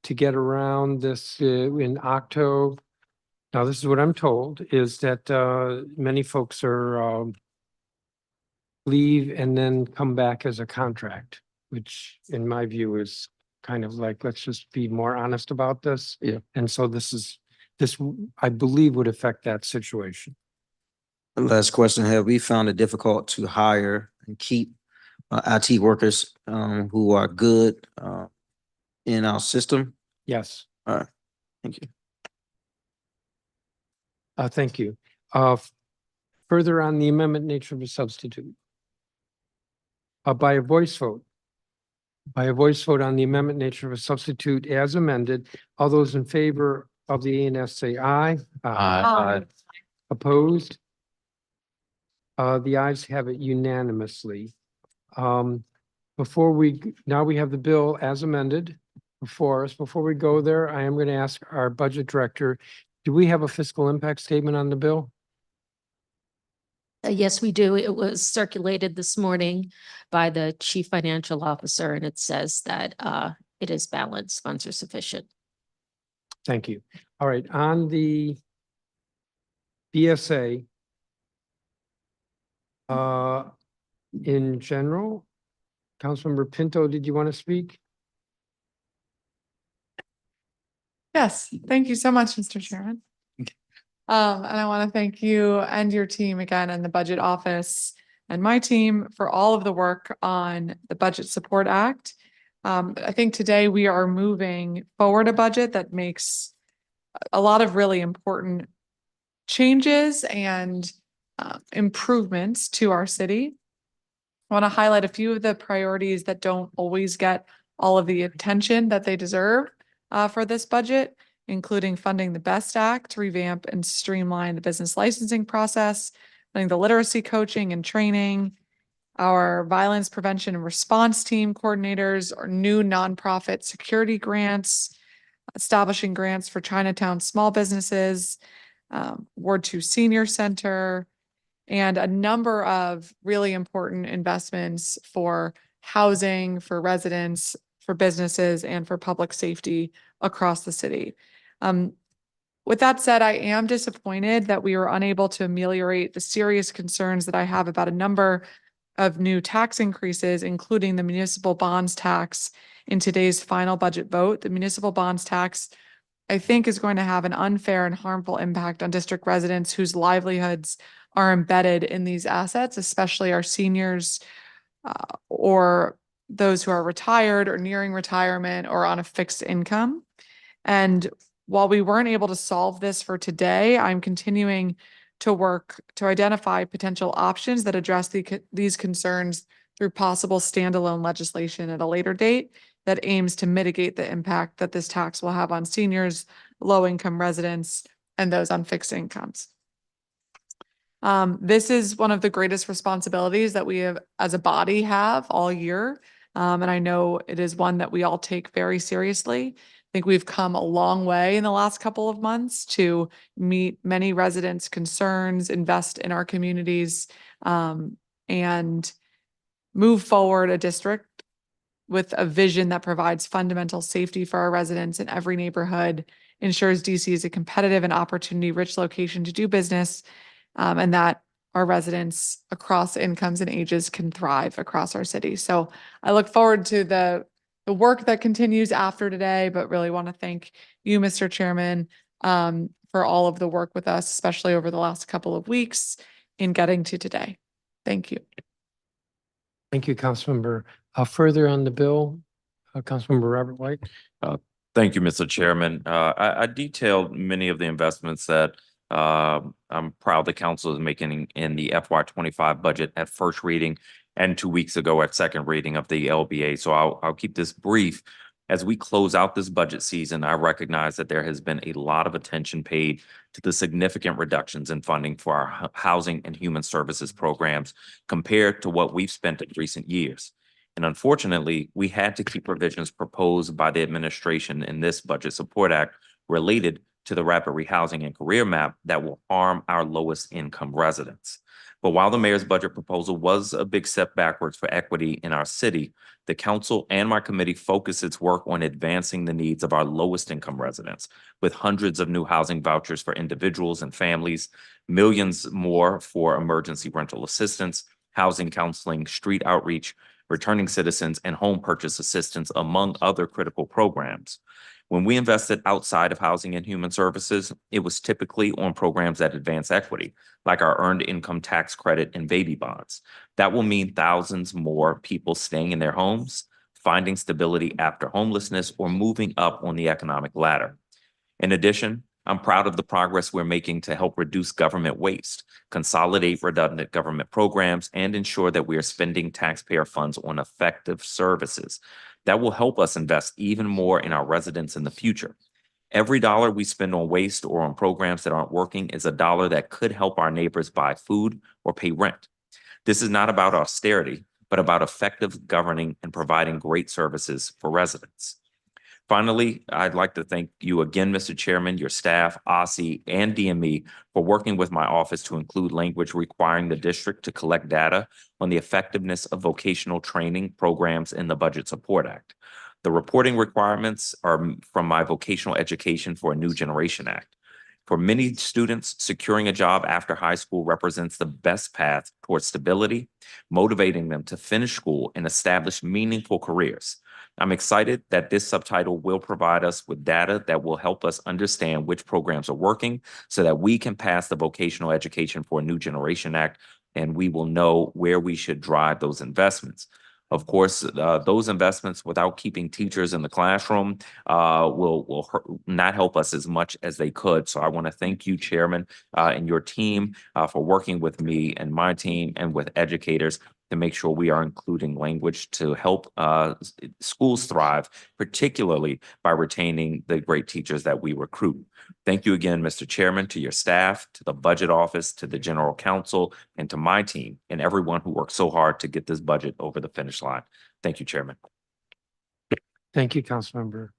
to get around this in October, now this is what I'm told, is that many folks are leave and then come back as a contract. which in my view is kind of like, let's just be more honest about this. Yeah. And so this, I believe, would affect that situation. Last question, have we found it difficult to hire and keep IT workers who are good in our system? Yes. All right, thank you. Thank you. Further on the amendment nature of a substitute. By a voice vote. By a voice vote on the amendment nature of a substitute as amended, all those in favor of the ANS say aye. Aye. Opposed? The ayes have it unanimously. Now we have the bill as amended before us. Before we go there, I am going to ask our budget director, do we have a fiscal impact statement on the bill? Yes, we do. It was circulated this morning by the chief financial officer, and it says that it is balanced, funds are sufficient. Thank you. All right, on the BSA, in general, Councilmember Pinto, did you want to speak? Yes, thank you so much, Mr. Chairman. And I want to thank you and your team again and the Budget Office and my team for all of the work on the Budget Support Act. I think today we are moving forward a budget that makes a lot of really important changes and improvements to our city. I want to highlight a few of the priorities that don't always get all of the attention that they deserve for this budget, including funding the BEST Act to revamp and streamline the business licensing process, funding the literacy coaching and training, our violence prevention and response team coordinators, our new nonprofit security grants, establishing grants for Chinatown small businesses, Ward 2 Senior Center, and a number of really important investments for housing, for residents, for businesses, and for public safety across the city. With that said, I am disappointed that we were unable to ameliorate the serious concerns that I have about a number of new tax increases, including the municipal bonds tax in today's final budget vote. The municipal bonds tax, I think, is going to have an unfair and harmful impact on district residents whose livelihoods are embedded in these assets, especially our seniors or those who are retired or nearing retirement or on a fixed income. And while we weren't able to solve this for today, I'm continuing to work to identify potential options that address these concerns through possible standalone legislation at a later date that aims to mitigate the impact that this tax will have on seniors, low-income residents, and those on fixed incomes. This is one of the greatest responsibilities that we have as a body have all year. And I know it is one that we all take very seriously. I think we've come a long way in the last couple of months to meet many residents' concerns, invest in our communities, and move forward a district with a vision that provides fundamental safety for our residents in every neighborhood, ensures DC is a competitive and opportunity-rich location to do business, and that our residents across incomes and ages can thrive across our city. So I look forward to the work that continues after today, but really want to thank you, Mr. Chairman, for all of the work with us, especially over the last couple of weeks in getting to today. Thank you. Thank you, Councilmember. Further on the bill, Councilmember Robert White. Thank you, Mr. Chairman. I detailed many of the investments that I'm proud the council is making in the FY25 budget at first reading and 2 weeks ago at second reading of the LBA. So I'll keep this brief. As we close out this budget season, I recognize that there has been a lot of attention paid to the significant reductions in funding for our housing and human services programs compared to what we've spent in recent years. And unfortunately, we had to keep provisions proposed by the administration in this Budget Support Act related to the rapid rehousing and career map that will harm our lowest income residents. But while the mayor's budget proposal was a big step backwards for equity in our city, the council and my committee focused its work on advancing the needs of our lowest income residents, with hundreds of new housing vouchers for individuals and families, millions more for emergency rental assistance, housing counseling, street outreach, returning citizens, and home purchase assistance, among other critical programs. When we invested outside of housing and human services, it was typically on programs that advance equity, like our earned income tax credit and baby bonds. That will mean thousands more people staying in their homes, finding stability after homelessness, or moving up on the economic ladder. In addition, I'm proud of the progress we're making to help reduce government waste, consolidate redundant government programs, and ensure that we are spending taxpayer funds on effective services. That will help us invest even more in our residents in the future. Every dollar we spend on waste or on programs that aren't working is a dollar that could help our neighbors buy food or pay rent. This is not about austerity, but about effective governing and providing great services for residents. Finally, I'd like to thank you again, Mr. Chairman, your staff, OSSI, and DME for working with my office to include language requiring the district to collect data on the effectiveness of vocational training programs in the Budget Support Act. The reporting requirements are from my Vocational Education for a New Generation Act. For many students, securing a job after high school represents the best path towards stability, motivating them to finish school and establish meaningful careers. I'm excited that this subtitle will provide us with data that will help us understand which programs are working so that we can pass the Vocational Education for a New Generation Act, and we will know where we should drive those investments. Of course, those investments without keeping teachers in the classroom will not help us as much as they could. So I want to thank you, Chairman, and your team for working with me and my team and with educators to make sure we are including language to help schools thrive, particularly by retaining the great teachers that we recruit. Thank you again, Mr. Chairman, to your staff, to the Budget Office, to the General Counsel, and to my team and everyone who worked so hard to get this budget over the finish line. Thank you, Chairman. Thank you, Councilmember.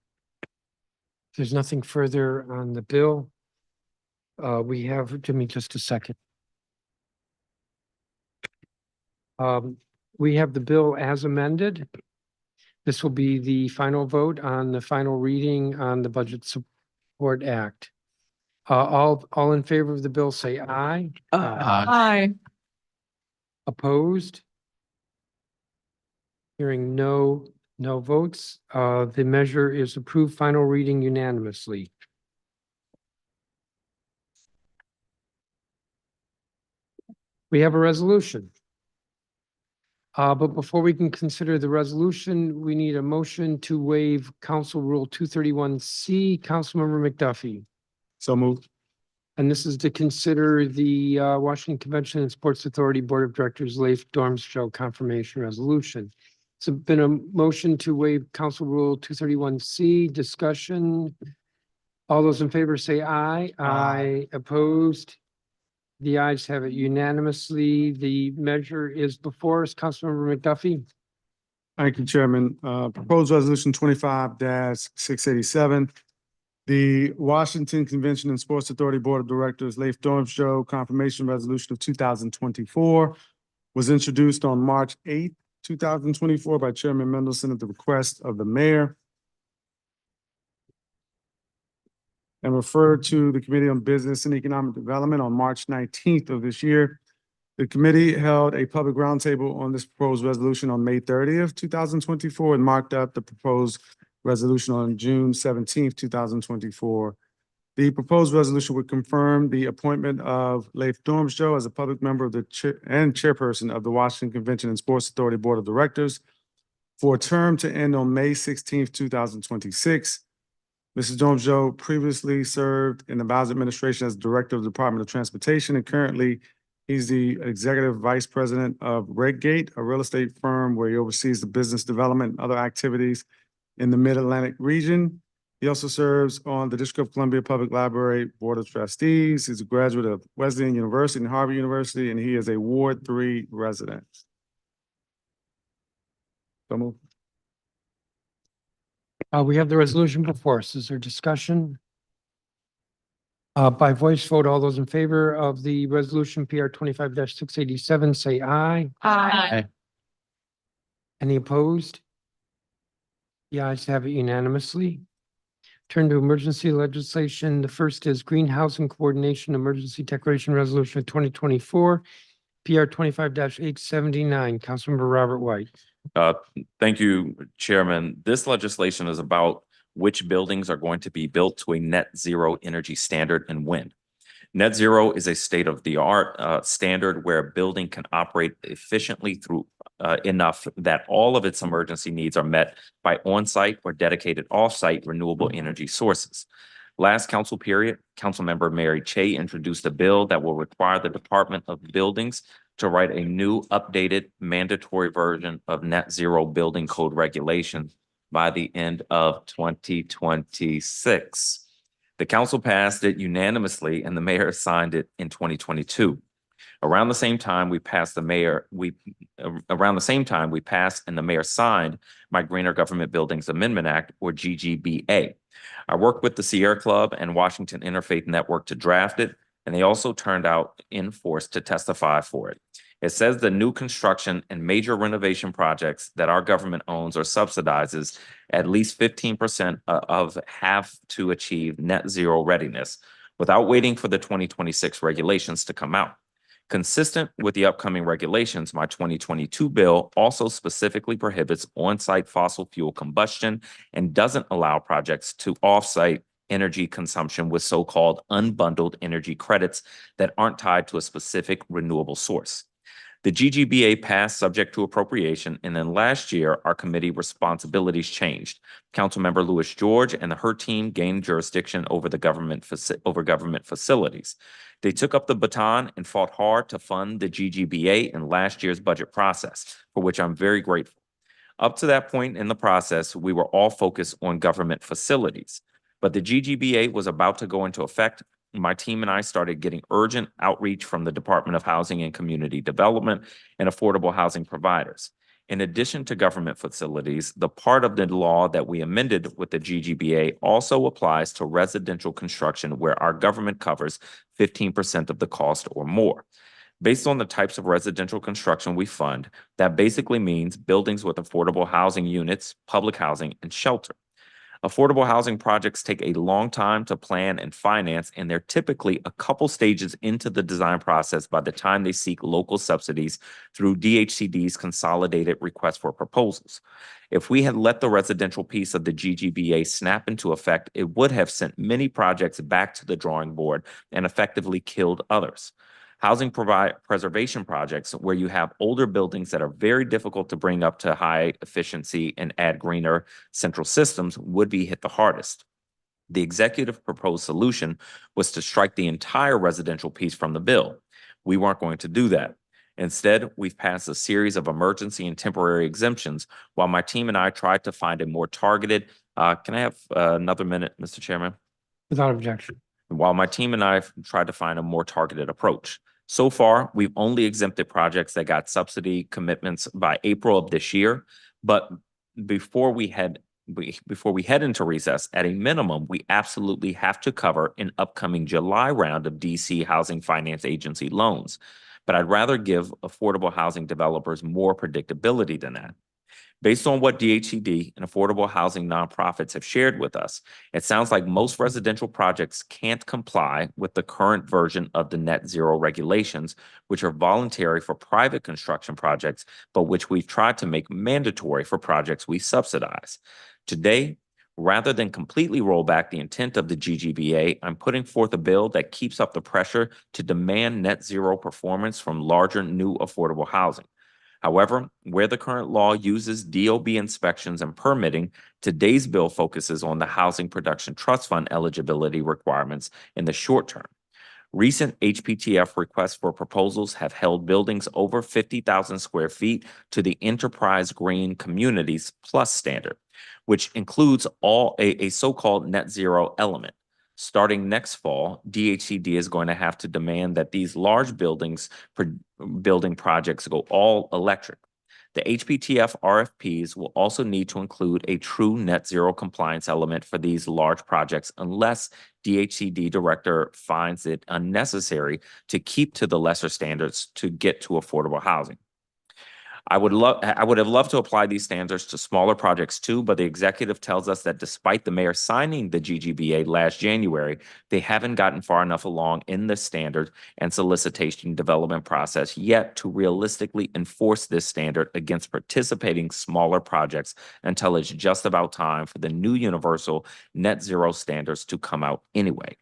If there's nothing further on the bill, we have, give me just a second. We have the bill as amended. This will be the final vote on the final reading on the Budget Support Act. All in favor of the bill, say aye. Aye. Opposed? Hearing no votes, the measure is approved, final reading unanimously. We have a resolution. But before we can consider the resolution, we need a motion to waive Council Rule 231C. Councilmember McDuffie. So moved. And this is to consider the Washington Convention and Sports Authority Board of Directors Leif Dormschow confirmation resolution. It's been a motion to waive Council Rule 231C. Discussion. All those in favor say aye. Aye. Opposed? The ayes have it unanimously. The measure is before us. Councilmember McDuffie. Thank you, Chairman. Proposed resolution 25-687. The Washington Convention and Sports Authority Board of Directors Leif Dormschow confirmation resolution of 2024 was introduced on March 8th, 2024 by Chairman Mendelson at the request of the mayor and referred to the Committee on Business and Economic Development on March 19th of this year. The committee held a public roundtable on this proposed resolution on May 30th, 2024, and marked up the proposed resolution on June 17th, 2024. The proposed resolution would confirm the appointment of Leif Dormschow as a public member of the chairperson of the Washington Convention and Sports Authority Board of Directors for a term to end on May 16th, 2026. Mrs. Dormschow previously served in the Bowser administration as Director of the Department of Transportation, and currently he's the Executive Vice President of RegGate, a real estate firm where he oversees the business development and other activities in the Mid-Atlantic region. He also serves on the District of Columbia Public Library Board of Trustees. He's a graduate of Wesleyan University and Harvard University, and he is a Ward 3 resident. So moved. We have the resolution before us. Is there discussion? By voice vote, all those in favor of the resolution PR 25-687, say aye. Aye. Any opposed? The ayes have it unanimously. Turn to emergency legislation. The first is Green Housing Coordination Emergency Declaration Resolution of 2024, PR 25-879. Councilmember Robert White. Thank you, Chairman. This legislation is about which buildings are going to be built to a net zero energy standard and when. Net zero is a state-of-the-art standard where a building can operate efficiently through enough that all of its emergency needs are met by on-site or dedicated off-site renewable energy sources. Last council period, Councilmember Mary Cheh introduced a bill that will require the Department of Buildings to write a new updated mandatory version of net zero building code regulations by the end of 2026. The council passed it unanimously and the mayor signed it in 2022. Around the same time we passed and the mayor signed my Greener Government Buildings Amendment Act, or GGBA. I worked with the Sierra Club and Washington Interfaith Network to draft it, and they also turned out in force to testify for it. It says the new construction and major renovation projects that our government owns or subsidizes at least 15% of have to achieve net zero readiness without waiting for the 2026 regulations to come out. Consistent with the upcoming regulations, my 2022 bill also specifically prohibits on-site fossil fuel combustion and doesn't allow projects to off-site energy consumption with so-called unbundled energy credits that aren't tied to a specific renewable source. The GGBA passed subject to appropriation, and then last year, our committee responsibilities changed. Councilmember Louis George and her team gained jurisdiction over government facilities. They took up the baton and fought hard to fund the GGBA in last year's budget process, for which I'm very grateful. Up to that point in the process, we were all focused on government facilities, but the GGBA was about to go into effect. My team and I started getting urgent outreach from the Department of Housing and Community Development and affordable housing providers. In addition to government facilities, the part of the law that we amended with the GGBA also applies to residential construction where our government covers 15% of the cost or more. Based on the types of residential construction we fund, that basically means buildings with affordable housing units, public housing, and shelter. Affordable housing projects take a long time to plan and finance, and they're typically a couple stages into the design process by the time they seek local subsidies through DHCD's consolidated request for proposals. If we had let the residential piece of the GGBA snap into effect, it would have sent many projects back to the drawing board and effectively killed others. Housing preservation projects where you have older buildings that are very difficult to bring up to high efficiency and add greener central systems would be hit the hardest. The executive proposed solution was to strike the entire residential piece from the bill. We weren't going to do that. Instead, we've passed a series of emergency and temporary exemptions while my team and I tried to find a more targeted, can I have another minute, Mr. Chairman? Without objection. While my team and I tried to find a more targeted approach. So far, we've only exempted projects that got subsidy commitments by April of this year. But before we head into recess, at a minimum, we absolutely have to cover an upcoming July round of DC Housing Finance Agency loans. But I'd rather give affordable housing developers more predictability than that. Based on what DHCD and affordable housing nonprofits have shared with us, it sounds like most residential projects can't comply with the current version of the net zero regulations, which are voluntary for private construction projects, but which we've tried to make mandatory for projects we subsidize. Today, rather than completely roll back the intent of the GGBA, I'm putting forth a bill that keeps up the pressure to demand net zero performance from larger new affordable housing. However, where the current law uses DOB inspections and permitting, today's bill focuses on the Housing Production Trust Fund eligibility requirements in the short term. Recent HPTF requests for proposals have held buildings over 50,000 square feet to the Enterprise Green Communities Plus standard, which includes a so-called net zero element. Starting next fall, DHCD is going to have to demand that these large building projects go all electric. The HPTF RFPs will also need to include a true net zero compliance element for these large projects unless DHCD director finds it unnecessary to keep to the lesser standards to get to affordable housing. I would have loved to apply these standards to smaller projects too, but the executive tells us that despite the mayor signing the GGBA last January, they haven't gotten far enough along in the standard and solicitation development process yet to realistically enforce this standard against participating smaller projects until it's just about time for the new universal net zero standards to come out anyway.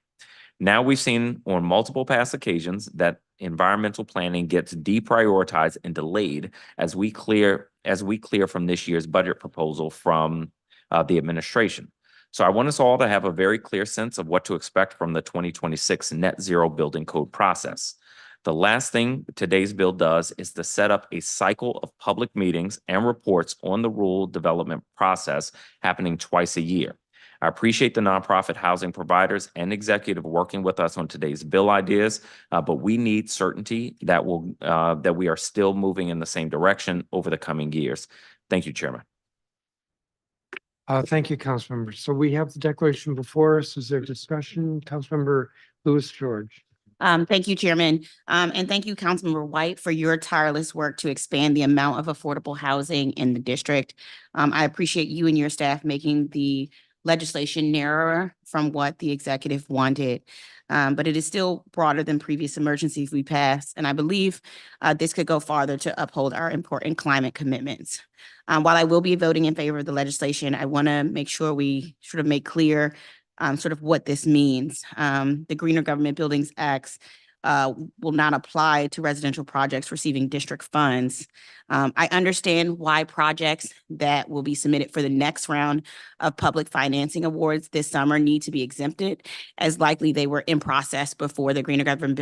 Now we've seen on multiple past occasions that environmental planning gets deprioritized and delayed as we clear from this year's budget proposal from the administration. So I want us all to have a very clear sense of what to expect from the 2026 net zero building code process. The last thing today's bill does is to set up a cycle of public meetings and reports on the rule development process happening twice a year. I appreciate the nonprofit housing providers and executive working with us on today's bill ideas, but we need certainty that we are still moving in the same direction over the coming years. Thank you, Chairman. Thank you, Councilmember. So we have the declaration before us. Is there discussion? Councilmember Louis George. Thank you, Chairman. And thank you, Councilmember White, for your tireless work to expand the amount of affordable housing in the district. I appreciate you and your staff making the legislation narrower from what the executive wanted. But it is still broader than previous emergencies we passed. And I believe this could go farther to uphold our important climate commitments. While I will be voting in favor of the legislation, I want to make sure we sort of make clear sort of what this means. The Greener Government Buildings Act will not apply to residential projects receiving district funds. I understand why projects that will be submitted for the next round of public financing awards this summer need to be exempted, as likely they were in process before the Greener Government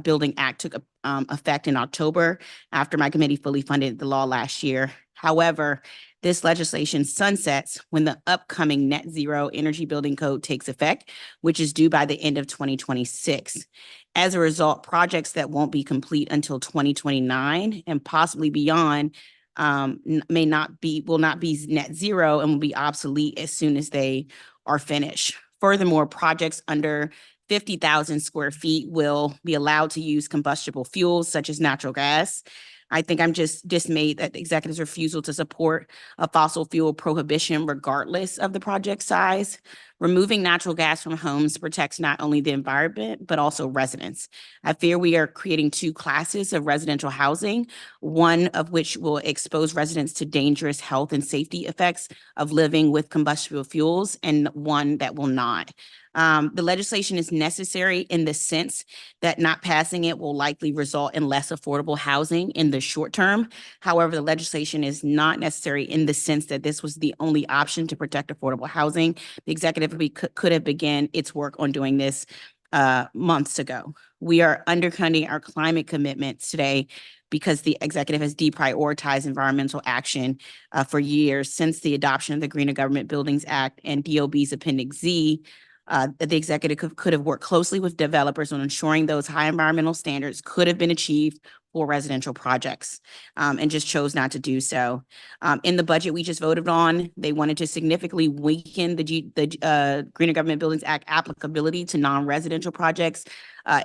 Building Act took effect in October, after my committee fully funded the law last year. However, this legislation sunsets when the upcoming net zero energy building code takes effect, which is due by the end of 2026. As a result, projects that won't be complete until 2029 and possibly beyond will not be net zero and will be obsolete as soon as they are finished. Furthermore, projects under 50,000 square feet will be allowed to use combustible fuels such as natural gas. I think I'm just dismayed at the executive's refusal to support a fossil fuel prohibition regardless of the project size. Removing natural gas from homes protects not only the environment, but also residents. I fear we are creating two classes of residential housing, one of which will expose residents to dangerous health and safety effects of living with combustible fuels, and one that will not. The legislation is necessary in the sense that not passing it will likely result in less affordable housing in the short term. However, the legislation is not necessary in the sense that this was the only option to protect affordable housing. The executive could have begun its work on doing this months ago. We are undercutting our climate commitments today because the executive has deprioritized environmental action for years since the adoption of the Greener Government Buildings Act and DOB's Appendix Z. That the executive could have worked closely with developers on ensuring those high environmental standards could have been achieved for residential projects, and just chose not to do so. In the budget we just voted on, they wanted to significantly weaken the Greener Government Buildings Act applicability to non-residential projects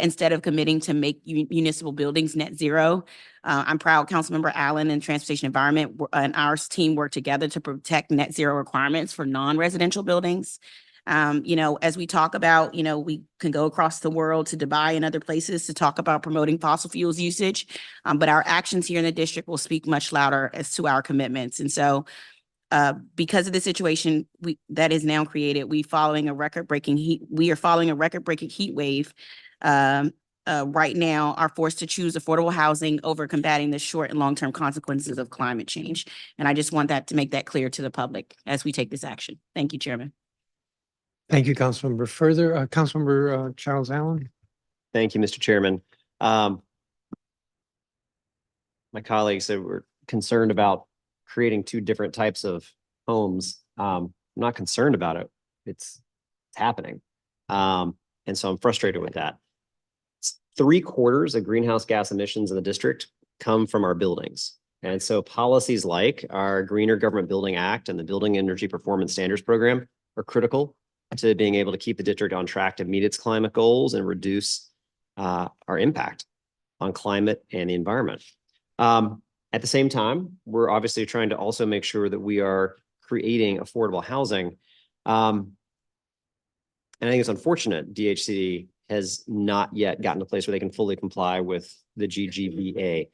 instead of committing to make municipal buildings net zero. I'm proud Councilmember Allen and Transportation Environment and our team work together to protect net zero requirements for non-residential buildings. As we talk about, we can go across the world to Dubai and other places to talk about promoting fossil fuels usage, but our actions here in the district will speak much louder as to our commitments. And so because of the situation that is now created, we are following a record-breaking heat wave. Right now are forced to choose affordable housing over combating the short and long-term consequences of climate change. And I just want to make that clear to the public as we take this action. Thank you, Chairman. Thank you, Councilmember. Further, Councilmember Charles Allen. Thank you, Mr. Chairman. My colleagues were concerned about creating two different types of homes. I'm not concerned about it. It's happening. And so I'm frustrated with that. 3/4 of greenhouse gas emissions in the district come from our buildings. And so policies like our Greener Government Building Act and the Building Energy Performance Standards Program are critical to being able to keep the district on track to meet its climate goals and reduce our impact on climate and the environment. At the same time, we're obviously trying to also make sure that we are creating affordable housing. And I think it's unfortunate DHCD has not yet gotten to a place where they can fully comply with the GGBA.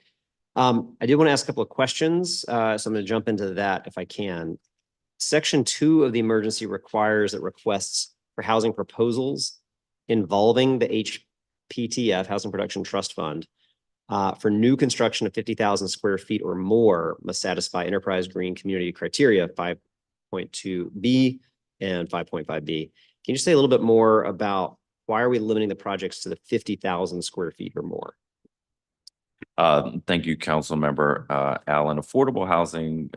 I did want to ask a couple of questions, so I'm going to jump into that if I can. Section 2 of the emergency requires that requests for housing proposals involving the HPTF, Housing Production Trust Fund, for new construction of 50,000 square feet or more must satisfy Enterprise Green Community Criteria 5.2B and 5.5B. Can you just say a little bit more about why are we limiting the projects to the 50,000 square feet or more? Thank you, Council Member Allen. Affordable housing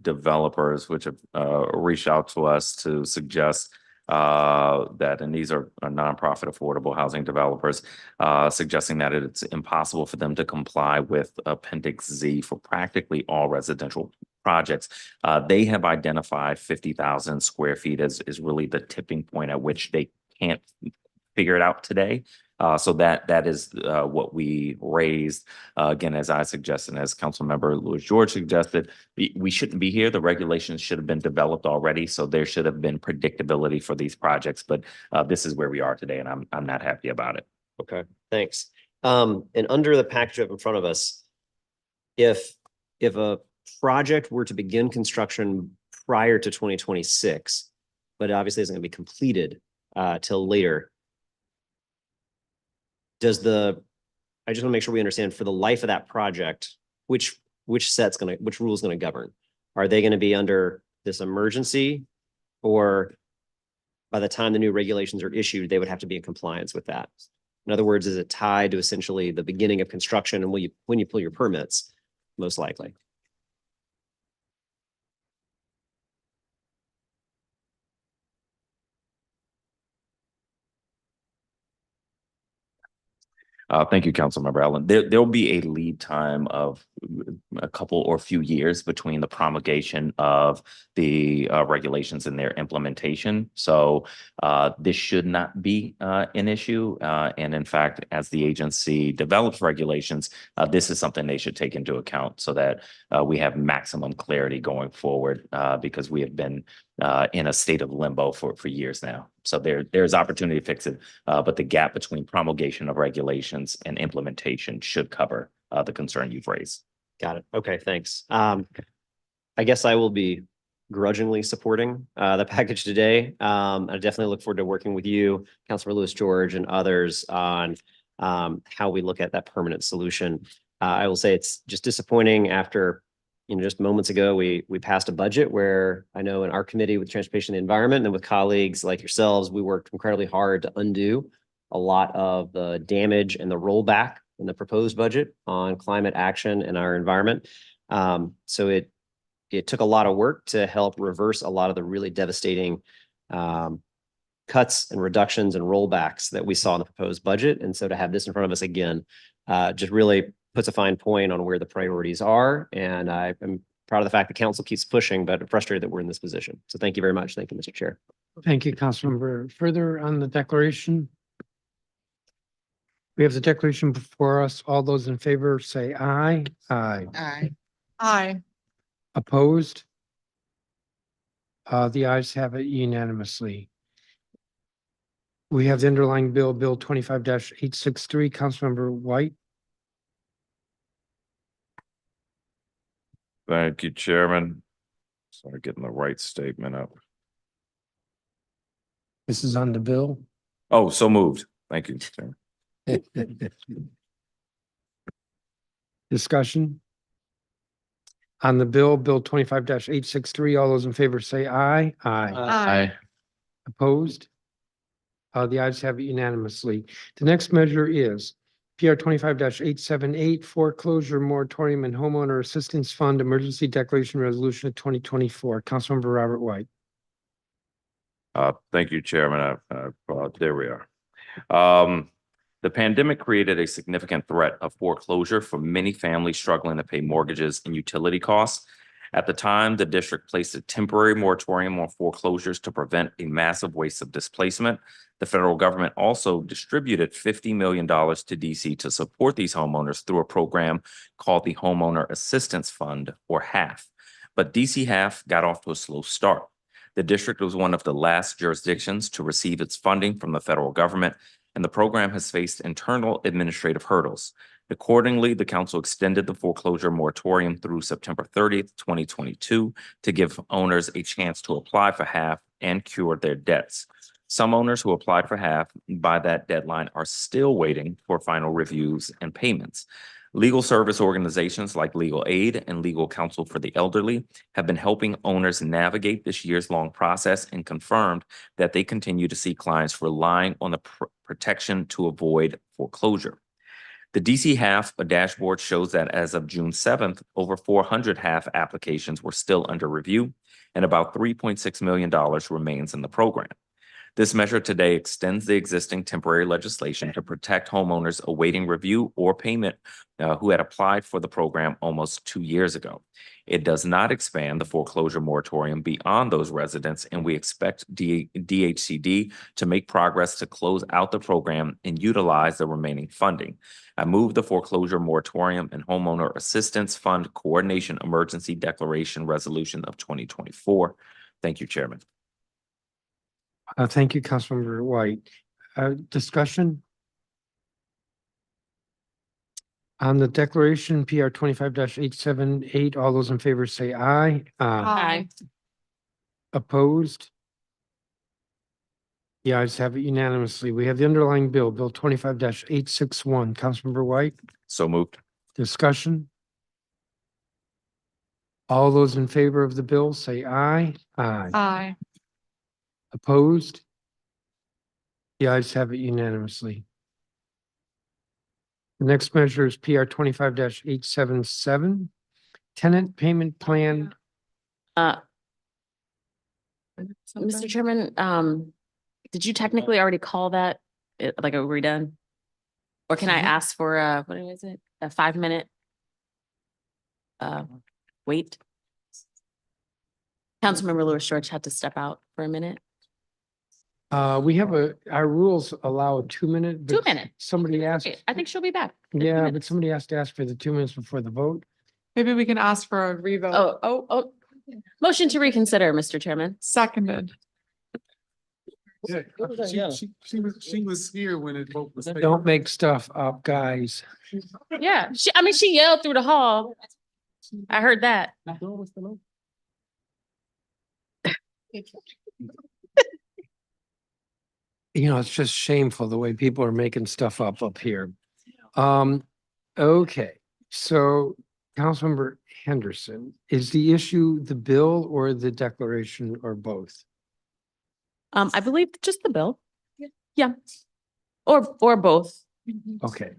developers, which have reached out to us to suggest that, and these are nonprofit affordable housing developers, suggesting that it's impossible for them to comply with Appendix Z for practically all residential projects. They have identified 50,000 square feet as really the tipping point at which they can't figure it out today. So that is what we raised. Again, as I suggested, as Councilmember Louis George suggested, we shouldn't be here. The regulations should have been developed already, so there should have been predictability for these projects. But this is where we are today, and I'm not happy about it. Okay, thanks. And under the package up in front of us, if a project were to begin construction prior to 2026, but obviously isn't going to be completed till later, I just want to make sure we understand for the life of that project, which rule is going to govern? Are they going to be under this emergency, or by the time the new regulations are issued, they would have to be in compliance with that? In other words, is it tied to essentially the beginning of construction and when you pull your permits, most likely? Thank you, Councilmember Allen. There'll be a lead time of a couple or few years between the promulgation of the regulations and their implementation. So this should not be an issue. And in fact, as the agency develops regulations, this is something they should take into account so that we have maximum clarity going forward, because we have been in a state of limbo for years now. So there's opportunity to fix it, but the gap between promulgation of regulations and implementation should cover the concern you've raised. Got it. Okay, thanks. I guess I will be grudgingly supporting the package today. I definitely look forward to working with you, Councilor Louis George, and others on how we look at that permanent solution. I will say it's just disappointing after, just moments ago, we passed a budget where I know in our committee with Transportation and the Environment and with colleagues like yourselves, we worked incredibly hard to undo a lot of the damage and the rollback in the proposed budget on climate action and our environment. So it took a lot of work to help reverse a lot of the really devastating cuts and reductions and rollbacks that we saw in the proposed budget. And so to have this in front of us again, just really puts a fine point on where the priorities are. And I am proud of the fact the council keeps pushing, but frustrated that we're in this position. So thank you very much. Thank you, Mr. Chair. Thank you, Councilmember. Further on the declaration? We have the declaration before us. All those in favor say aye. Aye. Aye. Aye. Opposed? The ayes have it unanimously. We have the underlying bill, Bill 25-863, Councilmember White. Thank you, Chairman. Sorry, getting the right statement up. This is on the bill. Oh, so moved. Thank you, Chairman. Discussion? On the bill, Bill 25-863, all those in favor say aye. Aye. Aye. Opposed? The ayes have it unanimously. The next measure is PR 25-878 foreclosure moratorium and homeowner assistance fund emergency declaration resolution of 2024. Councilmember Robert White. Thank you, Chairman. There we are. The pandemic created a significant threat of foreclosure for many families struggling to pay mortgages and utility costs. At the time, the district placed a temporary moratorium on foreclosures to prevent a massive wave of displacement. The federal government also distributed $50 million to DC to support these homeowners through a program called the Homeowner Assistance Fund, or HAF. But DC HAF got off to a slow start. The district was one of the last jurisdictions to receive its funding from the federal government, and the program has faced internal administrative hurdles. Accordingly, the council extended the foreclosure moratorium through September 30th, 2022, to give owners a chance to apply for HAF and cure their debts. Some owners who applied for HAF by that deadline are still waiting for final reviews and payments. Legal service organizations like Legal Aid and Legal Counsel for the Elderly have been helping owners navigate this years-long process and confirmed that they continue to see clients relying on the protection to avoid foreclosure. The DC HAF dashboard shows that as of June 7th, over 400 HAF applications were still under review, and about $3.6 million remains in the program. This measure today extends the existing temporary legislation to protect homeowners awaiting review or payment who had applied for the program almost 2 years ago. It does not expand the foreclosure moratorium beyond those residents, and we expect DHCD to make progress to close out the program and utilize the remaining funding. I move the foreclosure moratorium and homeowner assistance fund coordination emergency declaration resolution of 2024. Thank you, Chairman. Thank you, Councilmember White. Discussion? On the declaration PR 25-878, all those in favor say aye. Aye. Opposed? The ayes have it unanimously. We have the underlying bill, Bill 25-861. Councilmember White, So moved. discussion? All those in favor of the bill say aye. Aye. Aye. Opposed? The ayes have it unanimously. The next measure is PR 25-877, tenant payment plan. Mr. Chairman, did you technically already call that, like, are we done? Or can I ask for what is it, a 5-minute wait? Councilmember Louis George had to step out for a minute. We have our rules allow a 2-minute. 2 minutes. Somebody asked, Okay, I think she'll be back. in 2 yeah, but minutes. somebody has to ask for the 2 minutes before the vote. Maybe we can ask for a revote. Oh. Motion to reconsider, Mr. Chairman. Seconded. Yeah, she was here when it vote was taken. Don't make stuff up, guys. Yeah, she yelled through the hall. I heard that. You know, it's just shameful the way people are making stuff up here. Okay, so Councilmember Henderson, is the issue the bill or the declaration or both? I believe just the bill. Yeah. Or both. Okay.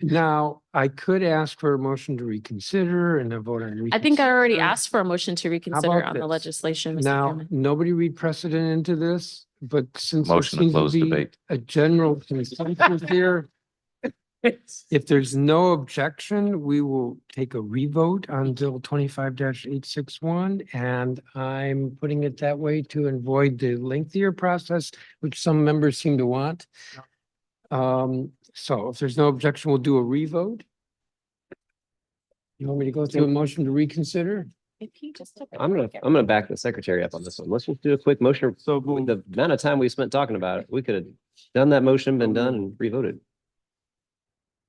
Now, I could ask for a motion to reconsider and a vote on. I think I already reconsider. asked for a motion to reconsider about on the this? legislation, Mr. Now, Chairman. nobody read precedent into this, but since there Motion to seems to close be debate. a general consensus here, if there's no objection, we will take a revote on Bill 25-861, and I'm putting it that way to avoid the lengthier process, which some members seem to want. So if there's no objection, we'll do a revote. You want me to go through a motion to reconsider? If he just took it. I'm gonna back the secretary up on this one. Let's just do a quick motion. So With the amount of time we spent talking about it, we could have done that motion, been done and revoted.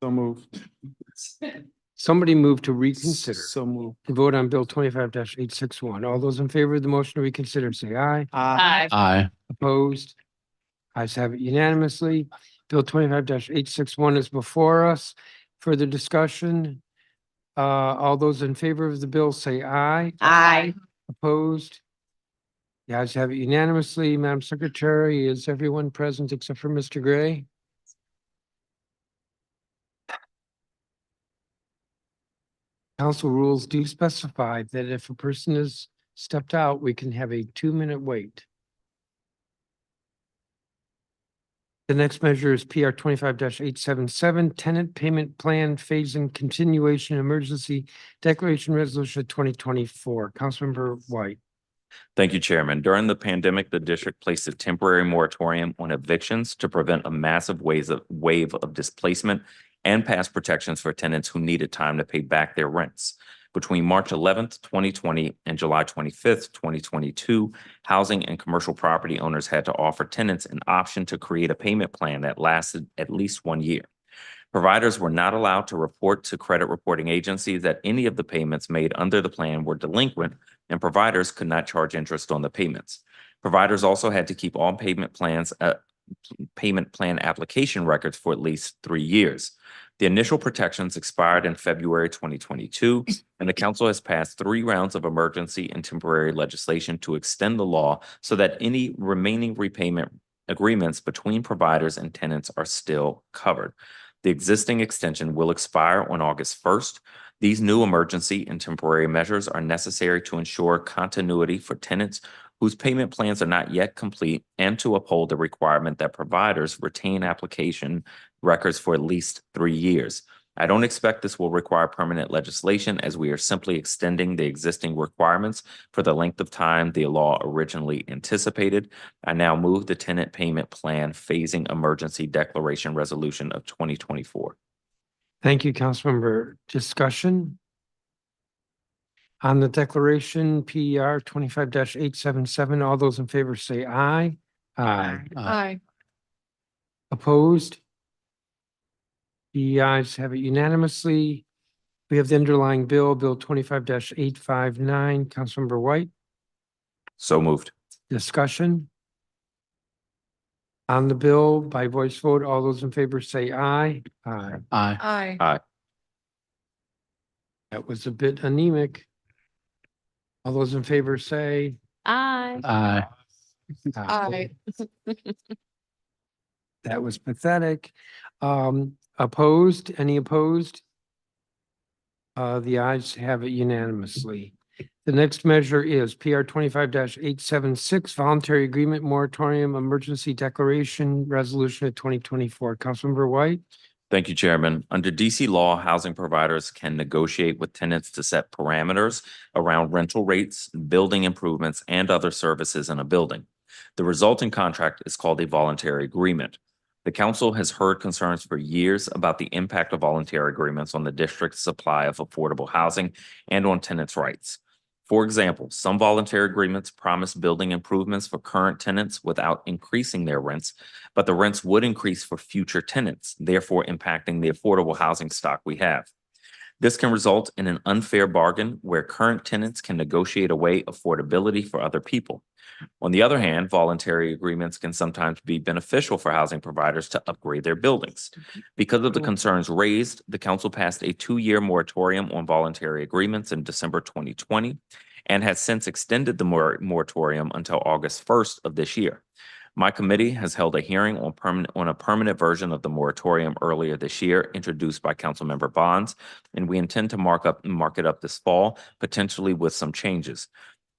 So moved. Somebody move to reconsider. So moved. To vote on Bill 25-861. All those in favor of the motion to reconsider, say aye. Aye. Aye. Opposed? Ayes have it unanimously. Bill 25-861 is before us. Further discussion? All those in favor of the bill say aye. Aye. Opposed? The ayes have it unanimously. Madam Secretary, is everyone present except for Mr. Gray? Council rules do specify that if a person is stepped out, we can have a 2-minute wait. The next measure is PR 25-877, Tenant Payment Plan Phase and Continuation Emergency Declaration Resolution of 2024. Councilmember White. Thank you, Chairman. During the pandemic, the district placed a temporary moratorium on evictions to prevent a massive wave of displacement and pass protections for tenants who needed time to pay back their rents. Between March 11th, 2020 and July 25th, 2022, housing and commercial property owners had to offer tenants an option to create a payment plan that lasted at least 1 year. Providers were not allowed to report to credit reporting agencies that any of the payments made under the plan were delinquent, and providers could not charge interest on the payments. Providers also had to keep all payment plan application records for at least 3 years. The initial protections expired in February 2022, and the council has passed 3 rounds of emergency and temporary legislation to extend the law so that any remaining repayment agreements between providers and tenants are still covered. The existing extension will expire on August 1st. These new emergency and temporary measures are necessary to ensure continuity for tenants whose payment plans are not yet complete and to uphold the requirement that providers retain application records for at least 3 years. I don't expect this will require permanent legislation, as we are simply extending the existing requirements for the length of time the law originally anticipated. I now move the Tenant Payment Plan Phasing Emergency Declaration Resolution of 2024. Thank you, Councilmember. Discussion on the declaration PR 25-877. All those in favor say aye. Aye. Aye. Opposed? The ayes have it unanimously. We have the underlying bill, Bill 25-859. Councilmember White. So moved. Discussion on the bill by voice vote. All those in favor say aye. Aye. Aye. Aye. That was a bit anemic. All those in favor say Aye. Aye. Aye. That was pathetic. Opposed? Any opposed? The ayes have it unanimously. The next measure is PR 25-876, Voluntary Agreement Moratorium Emergency Declaration Resolution of 2024. Councilmember White. Thank you, Chairman. Under DC law, housing providers can negotiate with tenants to set parameters around rental rates, building improvements, and other services in a building. The resulting contract is called a voluntary agreement. The council has heard concerns for years about the impact of voluntary agreements on the district's supply of affordable housing and on tenants' rights. For example, some voluntary agreements promise building improvements for current tenants without increasing their rents, but the rents would increase for future tenants, therefore impacting the affordable housing stock we have. This can result in an unfair bargain where current tenants can negotiate away affordability for other people. On the other hand, voluntary agreements can sometimes be beneficial for housing providers to upgrade their buildings. Because of the concerns raised, the council passed a 2-year moratorium on voluntary agreements in December 2020 and has since extended the moratorium until August 1st of this year. My committee has held a hearing on a permanent version of the moratorium earlier this year, introduced by Councilmember Bonds, and we intend to mark it up this fall, potentially with some changes.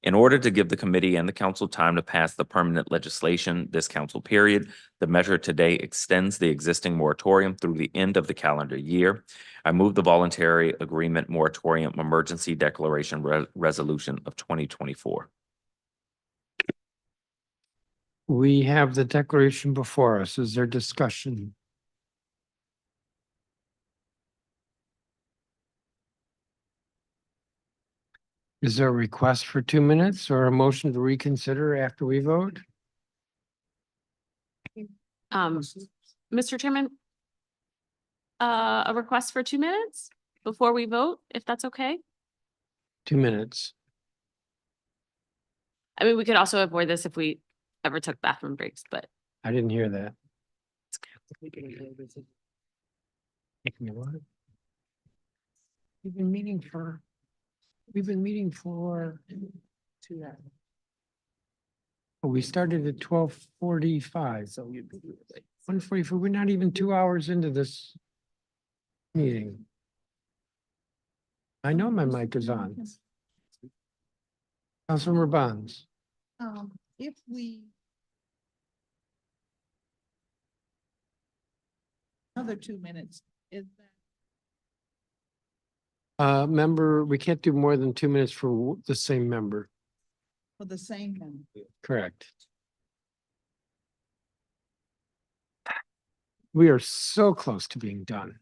In order to give the committee and the council time to pass the permanent legislation this council period, the measure today extends the existing moratorium through the end of the calendar year. I move the voluntary agreement moratorium emergency declaration resolution of 2024. We have the declaration before us. Is there discussion? Is there a request for 2 minutes or a motion to reconsider after we vote? Mr. Chairman, a request for 2 minutes before we vote, if that's okay? 2 minutes. I mean, we could also avoid this if we ever took bathroom breaks, but I didn't hear that. We've been meeting for 2 hours. We started at 12:45, so 1:44. We're not even 2 hours into this meeting. I know my mic is on. Councilmember Bonds. If we another 2 minutes. Is Member, we can't do more than 2 minutes for the same member. for the same member? Correct. We are so close to being done.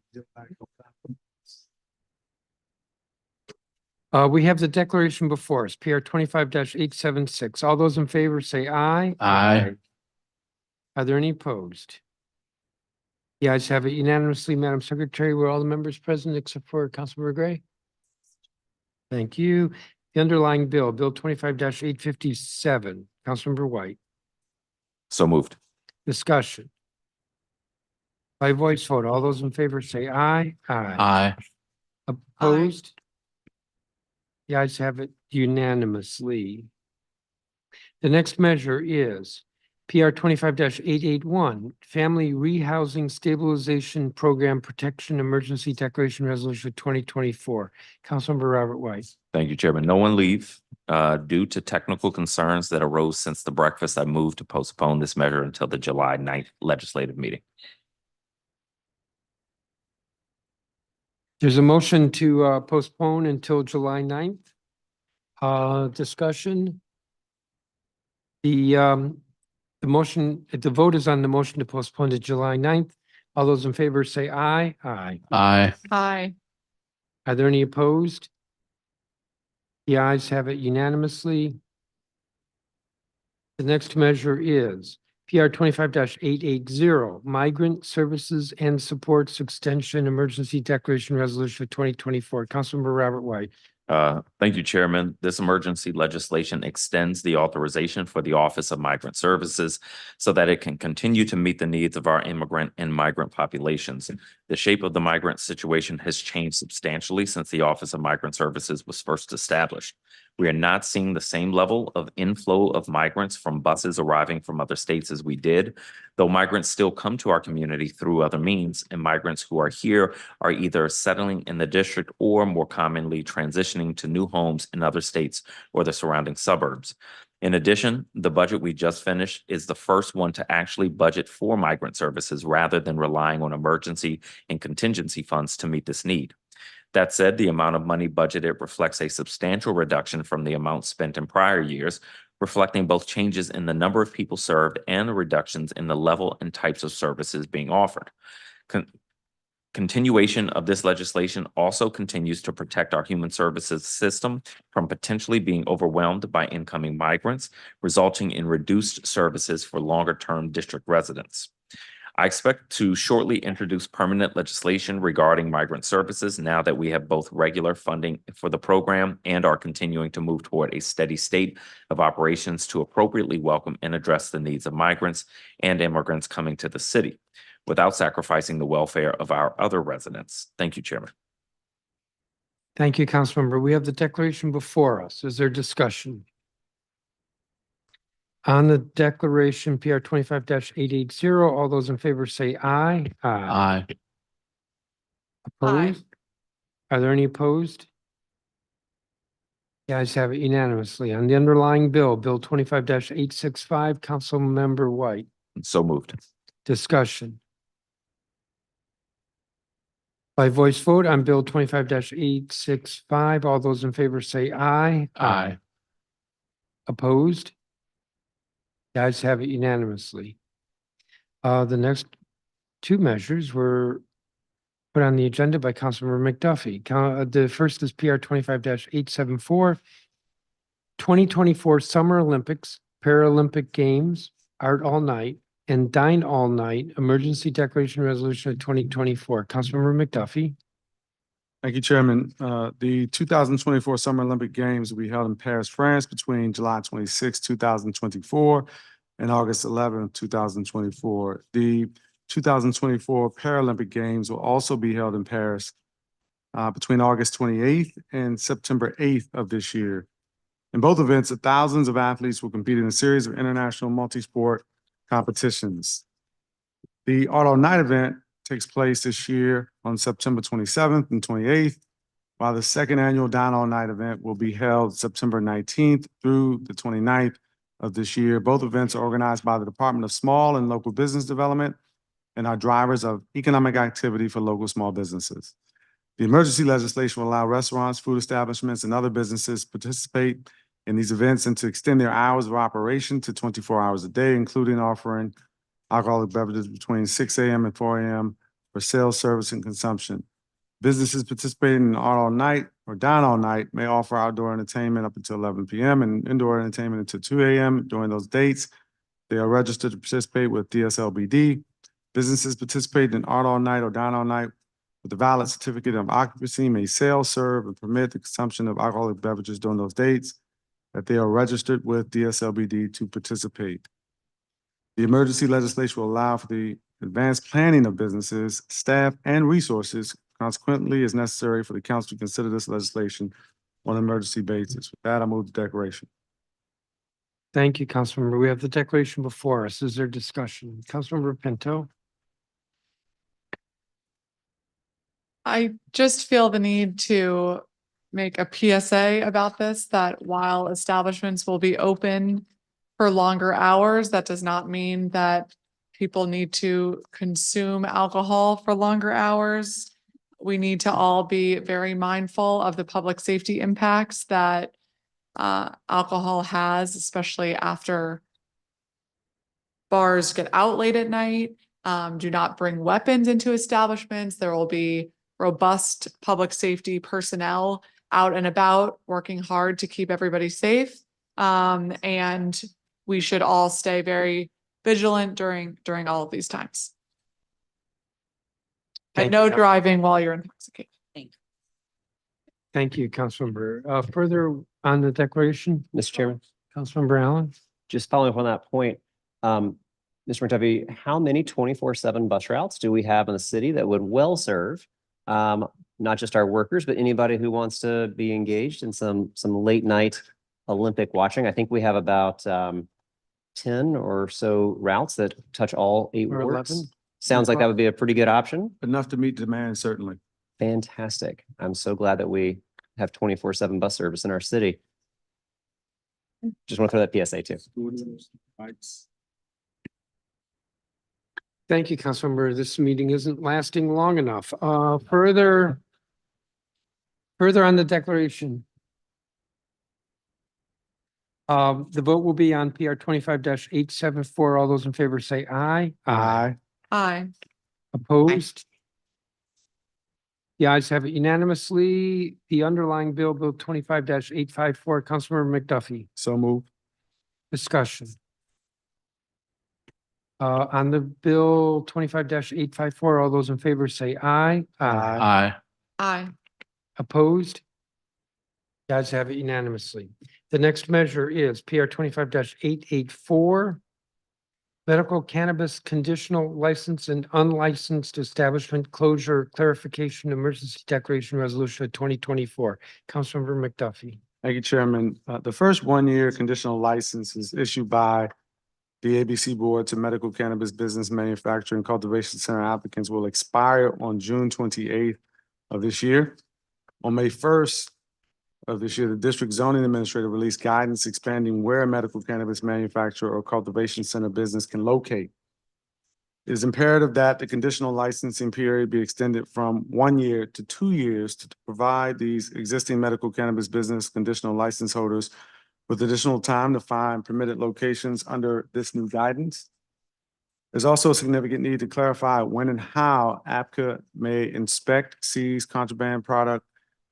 We have the declaration before us, PR 25-876. All those in favor say aye. Aye. Are there any opposed? The ayes have it unanimously, Madam Secretary. Were all the members present except for Councilmember Gray? Thank you. The underlying bill, Bill 25-857. Councilmember White. So moved. Discussion. By voice vote, all those in favor say aye. Aye. Opposed? The ayes have it unanimously. The next measure is PR 25-881, Family Rehousing Stabilization Program Protection Emergency Declaration Resolution 2024. Councilmember Robert White. Thank you, Chairman. No one leave. Due to technical concerns that arose since the breakfast, I moved to postpone this measure until the July 9th legislative meeting. There's a motion to postpone until July 9th. Discussion. The motion, the vote is on the motion to postpone to July 9th. All those in favor say aye. Aye. Aye. Aye. Are there any opposed? The ayes have it unanimously. The next measure is PR 25-880, Migrant Services and Supports Extension Emergency Declaration Resolution of 2024. Councilmember Robert White. Thank you, Chairman. This emergency legislation extends the authorization for the Office of Migrant Services so that it can continue to meet the needs of our immigrant and migrant populations. The shape of the migrant situation has changed substantially since the Office of Migrant Services was first established. We are not seeing the same level of inflow of migrants from buses arriving from other states as we did, though migrants still come to our community through other means, and migrants who are here are either settling in the district or more commonly transitioning to new homes in other states or the surrounding suburbs. In addition, the budget we just finished is the first one to actually budget for migrant services rather than relying on emergency and contingency funds to meet this need. That said, the amount of money budgeted reflects a substantial reduction from the amount spent in prior years, reflecting both changes in the number of people served and the reductions in the level and types of services being offered. Continuation of this legislation also continues to protect our human services system from potentially being overwhelmed by incoming migrants, resulting in reduced services for longer-term district residents. I expect to shortly introduce permanent legislation regarding migrant services now that we have both regular funding for the program and are continuing to move toward a steady state of operations to appropriately welcome and address the needs of migrants and immigrants coming to the city without sacrificing the welfare of our other residents. Thank you, Chairman. Thank you, Councilmember. We have the declaration before us. Is there discussion? On the declaration, PR 25-880, all those in favor say aye. Aye. Opposed? Are there any opposed? The ayes have it unanimously. On the underlying bill, Bill 25-865, Councilmember White. So moved. Discussion. By voice vote on Bill 25-865, all those in favor say aye. Aye. Opposed? The ayes have it unanimously. The next two measures were put on the agenda by Councilmember McDuffie. The first is PR 25-874, 2024 Summer Olympics, Paralympic Games, Art All Night, and Dine All Night Emergency Declaration Resolution of 2024. Councilmember McDuffie. Thank you, Chairman. The 2024 Summer Olympic Games will be held in Paris, France between July 26, 2024 and August 11, 2024. The 2024 Paralympic Games will also be held in Paris between August 28th and September 8th of this year. In both events, thousands of athletes will compete in a series of international multi-sport competitions. The Art All Night event takes place this year on September 27th and 28th, while the second annual Dine All Night event will be held September 19th through the 29th of this year. Both events are organized by the Department of Small and Local Business Development and are drivers of economic activity for local small businesses. The emergency legislation will allow restaurants, food establishments, and other businesses to participate in these events and to extend their hours of operation to 24 hours a day, including offering alcoholic beverages between 6 a.m. and 4 a.m. for sale, service, and consumption. Businesses participating in Art All Night or Dine All Night may offer outdoor entertainment up until 11 p.m. and indoor entertainment until 2 a.m. during those dates. They are registered to participate with DSLBD. Businesses participating in Art All Night or Dine All Night with a valid certificate of occupancy may sell, serve, and permit the consumption of alcoholic beverages during those dates that they are registered with DSLBD to participate. The emergency legislation will allow for the advanced planning of businesses, staff, and resources. Consequently, it's necessary for the council to consider this legislation on an emergency basis. With that, I move the declaration. Thank you, Councilmember. We have the declaration before us. Is there discussion? Councilmember Pinto? I just feel the need to make a PSA about this, that while establishments will be open for longer hours, that does not mean that people need to consume alcohol for longer hours. We need to all be very mindful of the public safety impacts that alcohol has, especially after bars get out late at night. Do not bring weapons into establishments. There will be robust public safety personnel out and about working hard to keep everybody safe. And we should all stay very vigilant during all of these times. And no driving while you're intoxicated. Thank you, Councilmember. Further on the declaration, Mr. Chairman, Councilmember Allen? just following up on that point, Mr. McDuffie, how many 24/7 bus routes do we have in the city that would well serve not just our workers, but anybody who wants to be engaged in some late night Olympic watching? I think we have about 10 or so routes that touch all 8 Or wards. 11? Sounds like that would be a pretty good option. Enough to meet demand, certainly. Fantastic. I'm so glad that we have 24/7 bus service in our city. Just want to throw that PSA too. Thank you, Councilmember. This meeting isn't lasting long enough. Further on the declaration. The vote will be on PR 25-874. All those in favor say aye. Aye. Aye. Opposed? The ayes have it unanimously. The underlying bill, Bill 25-854, Councilmember McDuffie. So moved. Discussion. On the bill 25-854, all those in favor say aye. Aye. Aye. Opposed? The ayes have it unanimously. The next measure is PR 25-884. Medical cannabis conditional license and unlicensed establishment closure clarification emergency declaration resolution of 2024. Councilmember McDuffie. Thank you, Chairman. The first one-year conditional license is issued by the ABC Board to medical cannabis business manufacturing cultivation center applicants will expire on June 28th of this year. On May 1st of this year, the district zoning administrator released guidance expanding where a medical cannabis manufacturer or cultivation center business can locate. It is imperative that the conditional licensing period be extended from 1 year to 2 years to provide these existing medical cannabis business conditional license holders with additional time to find permitted locations under this new guidance. There's also a significant need to clarify when and how APCA may inspect, seize contraband product,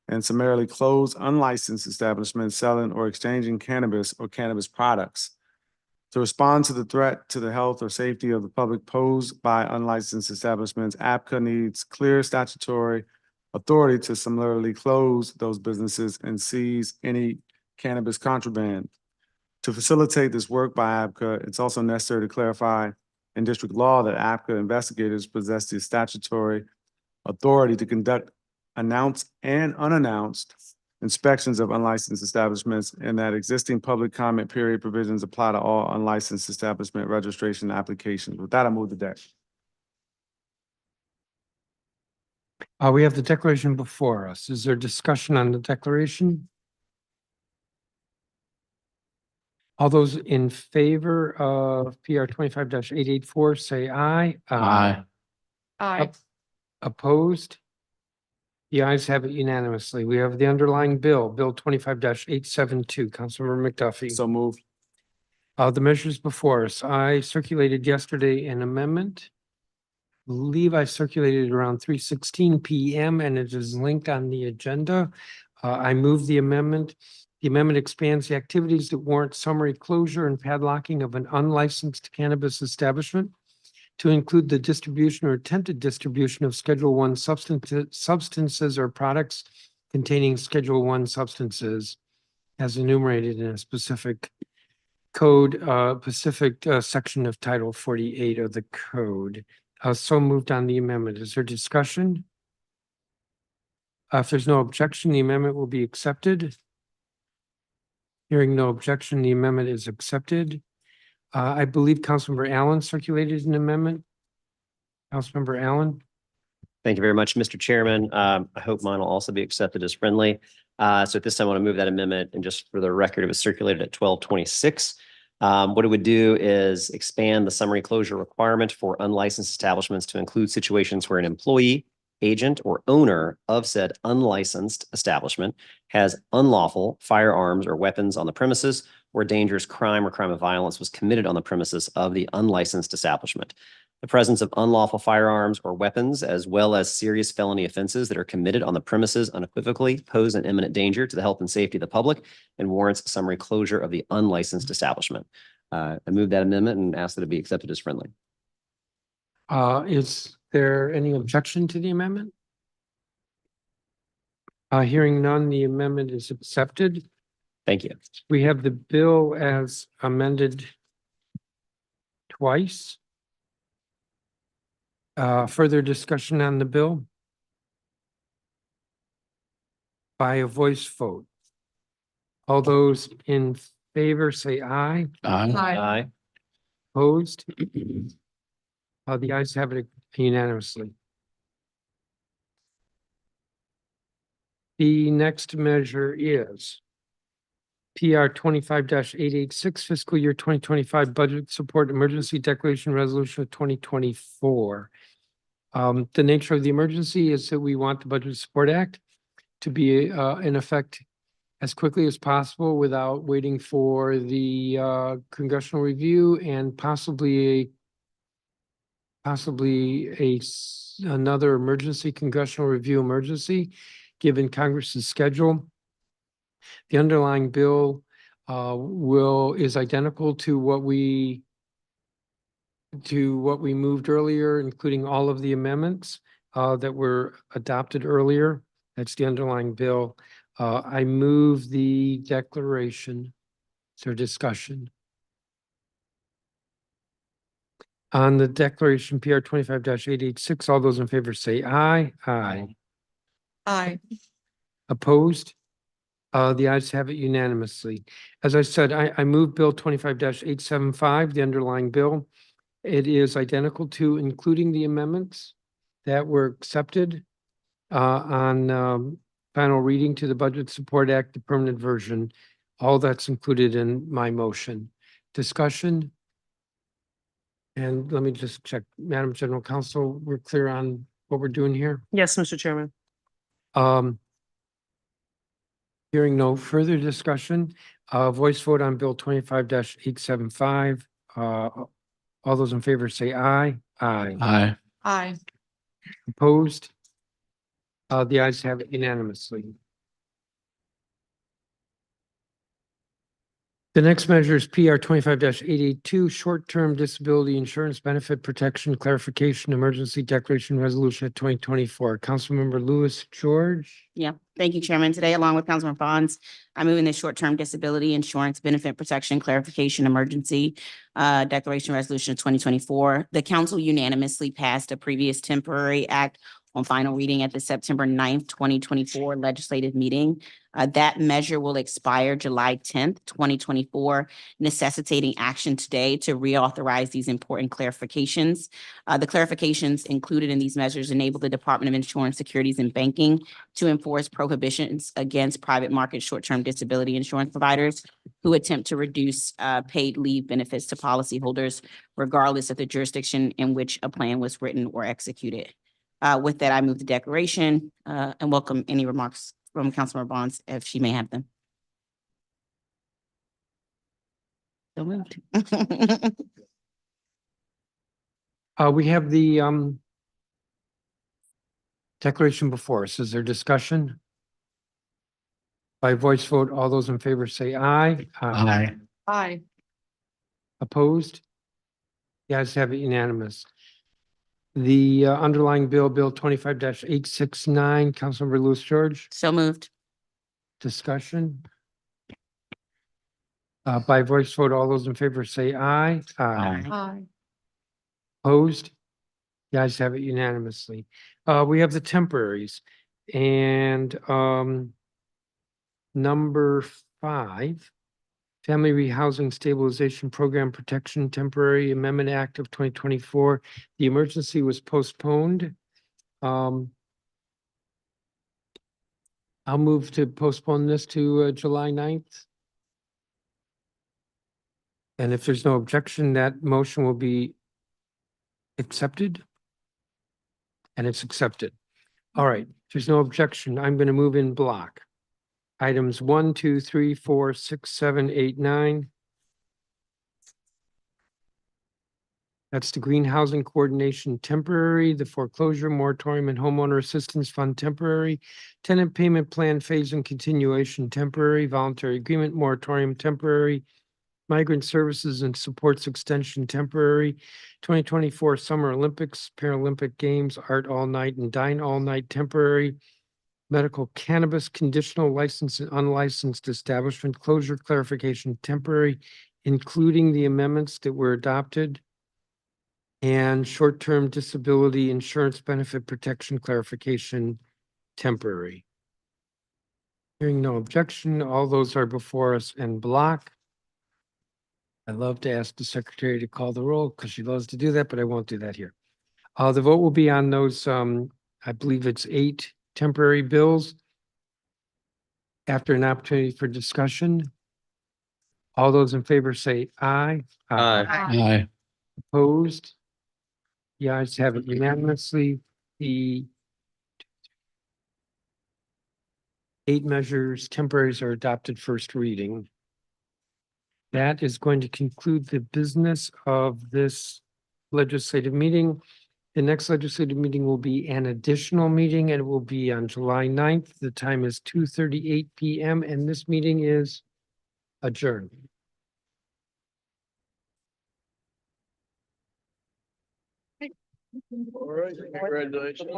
and summarily close unlicensed establishments selling or exchanging cannabis or cannabis products. To respond to the threat to the health or safety of the public posed by unlicensed establishments, APCA needs clear statutory authority to summarily close those businesses and seize any cannabis contraband. To facilitate this work by APCA, it's also necessary to clarify in district law that APCA investigators possess the statutory authority to conduct announced and unannounced inspections of unlicensed establishments, and that existing public comment period provisions apply to all unlicensed establishment registration applications. With that, I move the deck. We have the declaration before us. Is there discussion on the declaration? All those in favor of PR 25-884 say aye. Aye. Aye. Opposed? The ayes have it unanimously. We have the underlying bill, Bill 25-872. Councilmember McDuffie. So moved. The measures before us. I circulated yesterday an amendment. Believe I circulated around 3:16 PM and it is linked on the agenda. I move the amendment. The amendment expands the activities that warrant summary closure and padlocking of an unlicensed cannabis establishment to include the distribution or attempted distribution of Schedule I substances or products containing Schedule I substances as enumerated in a specific code, section of Title 48 of the code. So moved on the amendment. Is there discussion? If there's no objection, the amendment will be accepted. Hearing no objection, the amendment is accepted. I believe Councilmember Allen circulated an amendment. Councilmember Allen. Thank you very much, Mr. Chairman. I hope mine will also be accepted as friendly. So at this time, I want to move that amendment, and just for the record, it was circulated at 12:26. What it would do is expand the summary closure requirement for unlicensed establishments to include situations where an employee, agent, or owner of said unlicensed establishment has unlawful firearms or weapons on the premises, or dangerous crime or crime of violence was committed on the premises of the unlicensed establishment. The presence of unlawful firearms or weapons, as well as serious felony offenses that are committed on the premises, unequivocally pose an imminent danger to the health and safety of the public and warrants summary closure of the unlicensed establishment. I move that amendment and ask that it be accepted as friendly. Is there any objection to the amendment? Hearing none, the amendment is accepted. Thank you. We have the bill as amended twice. Further discussion on the bill? By a voice vote. All those in favor say aye. Aye. Aye. Opposed? The ayes have it unanimously. The next measure is PR 25-886 fiscal year 2025 budget support emergency declaration resolution of 2024. The nature of the emergency is that we want the Budget Support Act to be in effect as quickly as possible without waiting for the congressional review and possibly another emergency congressional review emergency, given Congress's schedule. The underlying bill is identical to what we moved earlier, including all of the amendments that were adopted earlier. That's the underlying bill. I move the declaration. Is there discussion? On the declaration PR 25-886, all those in favor say aye. Aye. Aye. Opposed? The ayes have it unanimously. As I said, I move Bill 25-875, the underlying bill. It is identical to including the amendments that were accepted on final reading to the Budget Support Act, the permanent version. All that's included in my motion. Discussion? And let me just check, Madam General Counsel, we're clear on what we're doing here? Yes, Mr. Chairman. Hearing no further discussion, voice vote on Bill 25-875. All those in favor say aye. Aye. Aye. Aye. Opposed? The ayes have it unanimously. The next measure is PR 25-882, short-term disability insurance benefit protection clarification emergency declaration resolution of 2024. Councilmember Louis George. Yeah, thank you, Chairman. Today, along with Councilman Bonds, I'm moving the short-term disability insurance benefit protection clarification emergency declaration resolution of 2024. The council unanimously passed a previous temporary act on final reading at the September 9th, 2024 legislative meeting. That measure will expire July 10th, 2024, necessitating action today to reauthorize these important clarifications. The clarifications included in these measures enable the Department of Insurance, Securities and Banking to enforce prohibitions against private market short-term disability insurance providers who attempt to reduce paid leave benefits to policyholders regardless of the jurisdiction in which a plan was written or executed. With that, I move the declaration and welcome any remarks from Councilmember Bonds if she may have them. So moved. We have the declaration before us. Is there discussion? By voice vote, all those in favor say aye. Aye. Opposed? The ayes have it unanimous. The underlying bill, Bill 25-869, Councilmember Louis George, So moved. discussion. By voice vote, all those in favor say aye. Aye. Opposed? The ayes have it unanimously. We have the temporaries and number 5, Family Rehousing Stabilization Program Protection Temporary Amendment Act of 2024. The emergency was postponed. I'll move to postpone this to July 9th. And if there's no objection, that motion will be accepted. And it's accepted. All right, if there's no objection, I'm going to move in block. Items 1, 2, 3, 4, 6, 7, 8, 9. That's the Green Housing Coordination temporary, the foreclosure moratorium and homeowner assistance fund temporary, tenant payment plan phase and continuation temporary, voluntary agreement moratorium temporary, migrant services and supports extension temporary, 2024 Summer Olympics, Paralympic Games, Art All Night and Dine All Night temporary, medical cannabis conditional license and unlicensed establishment closure clarification temporary, including the amendments that were adopted, and short-term disability insurance benefit protection clarification temporary. Hearing no objection, all those are before us in block. I love to ask the secretary to call the roll because she loves to do that, but I won't do that here. The vote will be on those, I believe it's 8 temporary bills. After an opportunity for discussion, all those in favor say aye. Aye. Opposed? The ayes have it unanimously. The 8 measures temporaries are adopted first reading. That is going to conclude the business of this legislative meeting. The next legislative meeting will be an additional meeting and it will be on July 9th. The time is 2:38 p.m. and this meeting is adjourned. All right, congratulations.